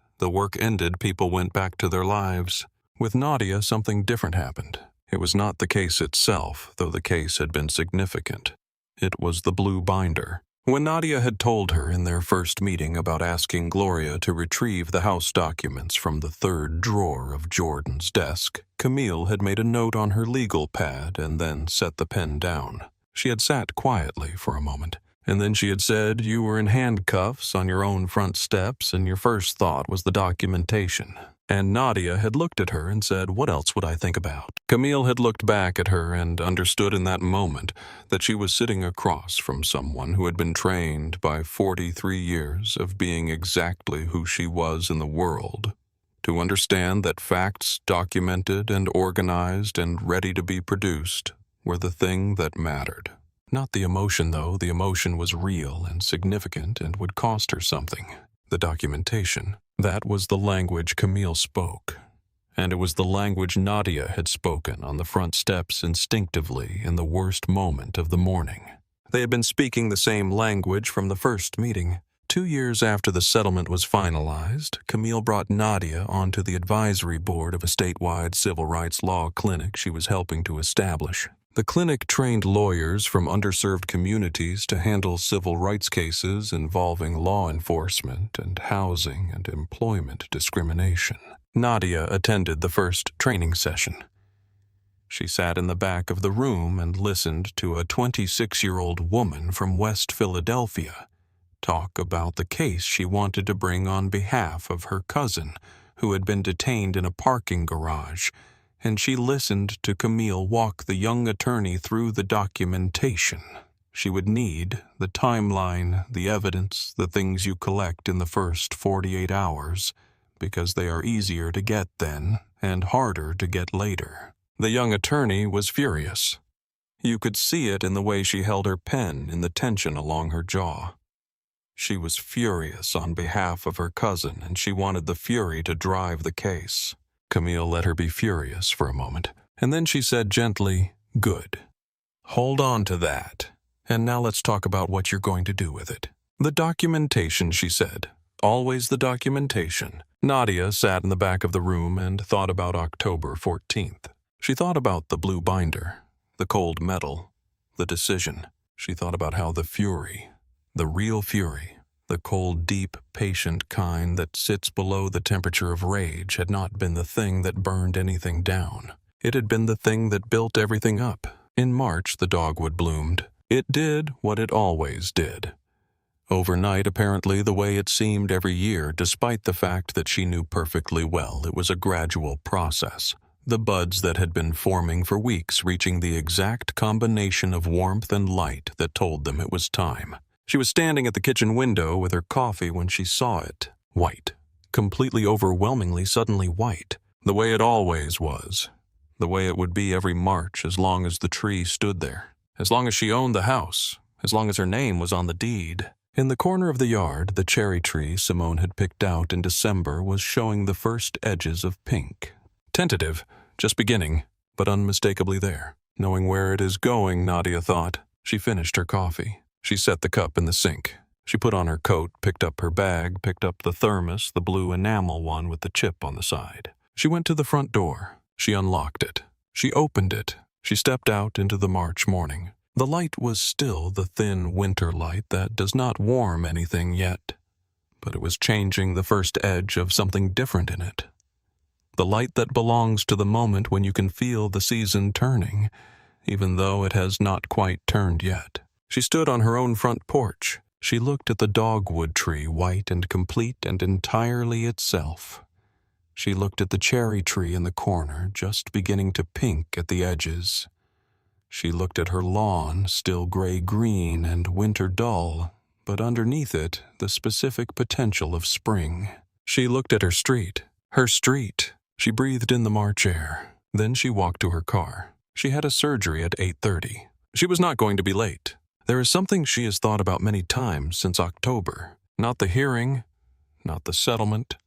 ended, people went back to their lives. With Nadia, something different happened. It was not the case itself, though the case had been significant. It was the blue binder. When Nadia had told her in their first meeting about asking Gloria to retrieve the house documents from the third drawer of Jordan's desk, Camille had made a note on her legal pad and then set the pen down. She had sat quietly for a moment, and then she had said, "You were in handcuffs on your own front steps, and your first thought was the documentation." And Nadia had looked at her and said, "What else would I think about?" Camille had looked back at her and understood in that moment that she was sitting across from someone who had been trained by 43 years of being exactly who she was in the world, to understand that facts documented and organized and ready to be produced were the thing that mattered. Not the emotion, though. The emotion was real and significant and would cost her something. The documentation. That was the language Camille spoke, and it was the language Nadia had spoken on the front steps instinctively in the worst moment of the morning. They had been speaking the same language from the first meeting. 2 years after the settlement was finalized, Camille brought Nadia onto the advisory board of a statewide civil rights law clinic she was helping to establish. The clinic trained lawyers from underserved communities to handle civil rights cases involving law enforcement and housing and employment discrimination. Nadia attended the first training session. She sat in the back of the room and listened to a 26-year-old woman from West Philadelphia talk about the case she wanted to bring on behalf of her cousin, who had been detained in a parking garage, and she listened to Camille walk the young attorney through the documentation. She would need the timeline, the evidence, the things you collect in the first 48 hours, because they are easier to get then and harder to get later. The young attorney was furious. You could see it in the way she held her pen, in the tension along her jaw. She was furious on behalf of her cousin, and she wanted the fury to drive the case. Camille let her be furious for a moment, and then she said gently, "Good. Hold on to that. And now let's talk about what you're going to do with it." "The documentation," she said. "Always the documentation." Nadia sat in the back of the room and thought about October 14th. She thought about the blue binder, the cold metal, the decision. She thought about how the fury, the real fury, the cold, deep, patient kind that sits below the temperature of rage, had not been the thing that burned anything down. It had been the thing that built everything up. In March, the dogwood bloomed. It did what it always did. Overnight, apparently, the way it seemed every year, despite the fact that she knew perfectly well it was a gradual process. The buds that had been forming for weeks reaching the exact combination of warmth and light that told them it was time. She was standing at the kitchen window with her coffee when she saw it. White. Completely overwhelmingly suddenly white. The way it always was. The way it would be every March as long as the tree stood there. As long as she owned the house. As long as her name was on the deed. In the corner of the yard, the cherry tree Simone had picked out in December was showing the first edges of pink. Tentative, just beginning, but unmistakably there. Knowing where it is going, Nadia thought. She finished her coffee. She set the cup in the sink. She put on her coat, picked up her bag, picked up the thermos, the blue enamel one with the chip on the side. She went to the front door. She unlocked it. She opened it. She stepped out into the March morning. The light was still the thin winter light that does not warm anything yet, but it was changing the first edge of something different in it. The light that belongs to the moment when you can feel the season turning, even though it has not quite turned yet. She stood on her own front porch. She looked at the dogwood tree, white and complete and entirely itself. She looked at the cherry tree in the corner, just beginning to pink at the edges. She looked at her lawn, still gray-green and winter-dull, but underneath it, the specific potential of spring. She looked at her street. Her street! She breathed in the March air. Then she walked to her car. She had a surgery at 8:30. She was not going to be late. There is something she has thought about many times since October. Not the hearing, not the settlement,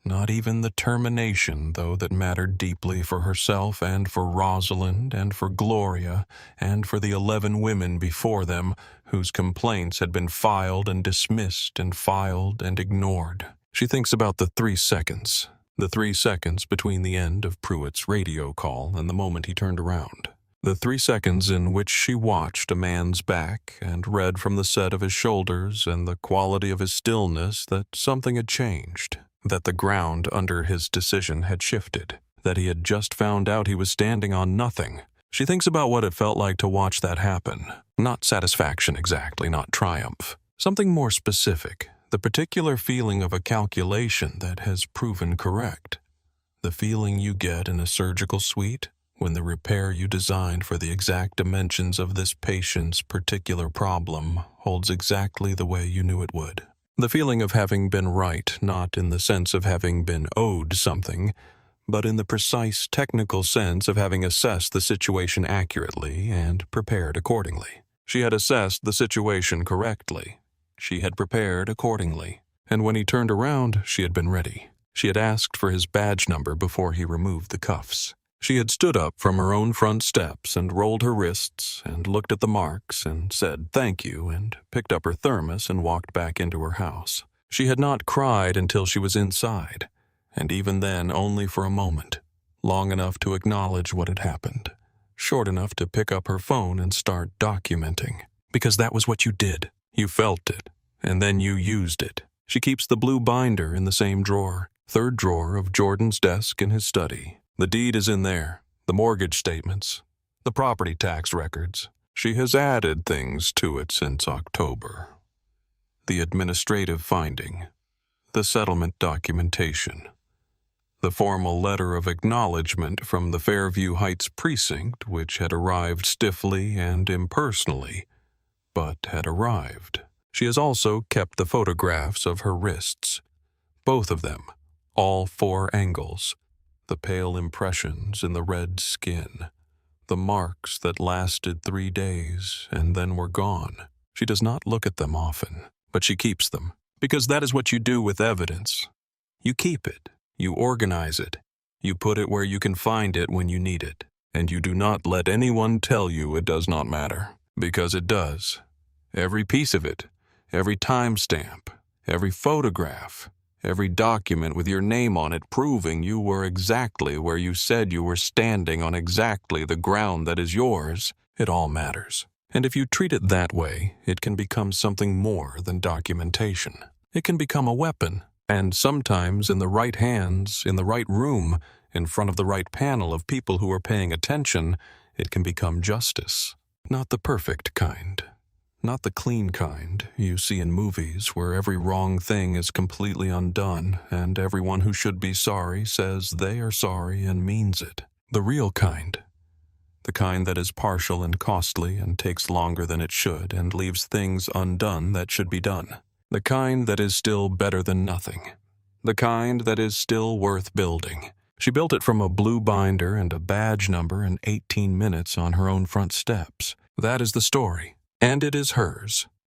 not even the termination, though, that mattered deeply for herself and for Rosalind and for Gloria and for the 11 women before them whose complaints had been filed and dismissed and filed and ignored. She thinks about the 3 seconds. The 3 seconds between the end of Pruitt's radio call and the moment he turned around. The 3 seconds in which she watched a man's back and read from the set of his shoulders and the quality of his stillness that something had changed, that the ground under his decision had shifted, that he had just found out he was standing on nothing. She thinks about what it felt like to watch that happen. Not satisfaction exactly, not triumph. Something more specific. The particular feeling of a calculation that has proven correct. The feeling you get in a surgical suite when the repair you designed for the exact dimensions of this patient's particular problem holds exactly the way you knew it would. The feeling of having been right, not in the sense of having been owed something, but in the precise technical sense of having assessed the situation accurately and prepared accordingly. She had assessed the situation correctly. She had prepared accordingly, and when he turned around, she had been ready. She had asked for his badge number before he removed the cuffs. She had stood up from her own front steps and rolled her wrists and looked at the marks and said thank you and picked up her thermos and walked back into her house. She had not cried until she was inside, and even then only for a moment, long enough to acknowledge what had happened, short enough to pick up her phone and start documenting, because that was what you did. You felt it, and then you used it. She keeps the blue binder in the same drawer, 3rd drawer of Jordan's desk in his study. The deed is in there, the mortgage statements, the property tax records. She has added things to it since October. The administrative finding, the settlement documentation, the formal letter of acknowledgement from the Fairview Heights precinct, which had arrived stiffly and impersonally, but had arrived. She has also kept the photographs of her wrists, both of them, all 4 angles, the pale impressions in the red skin, the marks that lasted 3 days and then were gone. She does not look at them often, but she keeps them, because that is what you do with evidence. You keep it, you organize it, you put it where you can find it when you need it, and you do not let anyone tell you it does not matter. Because it does. Every piece of it, every timestamp, every photograph, every document with your name on it proving you were exactly where you said you were standing on exactly the ground that is yours, it all matters. And if you treat it that way, it can become something more than documentation. It can become a weapon, and sometimes in the right hands, in the right room, in front of the right panel of people who are paying attention, it can become justice. Not the perfect kind. Not the clean kind you see in movies where every wrong thing is completely undone and everyone who should be sorry says they are sorry and means it. The real kind. The kind that is partial and costly and takes longer than it should and leaves things undone that should be done. The kind that is still better than nothing. The kind that is still worth building. She built it from a blue binder and a badge number in 18 minutes on her own front steps. That is the story, and it is hers.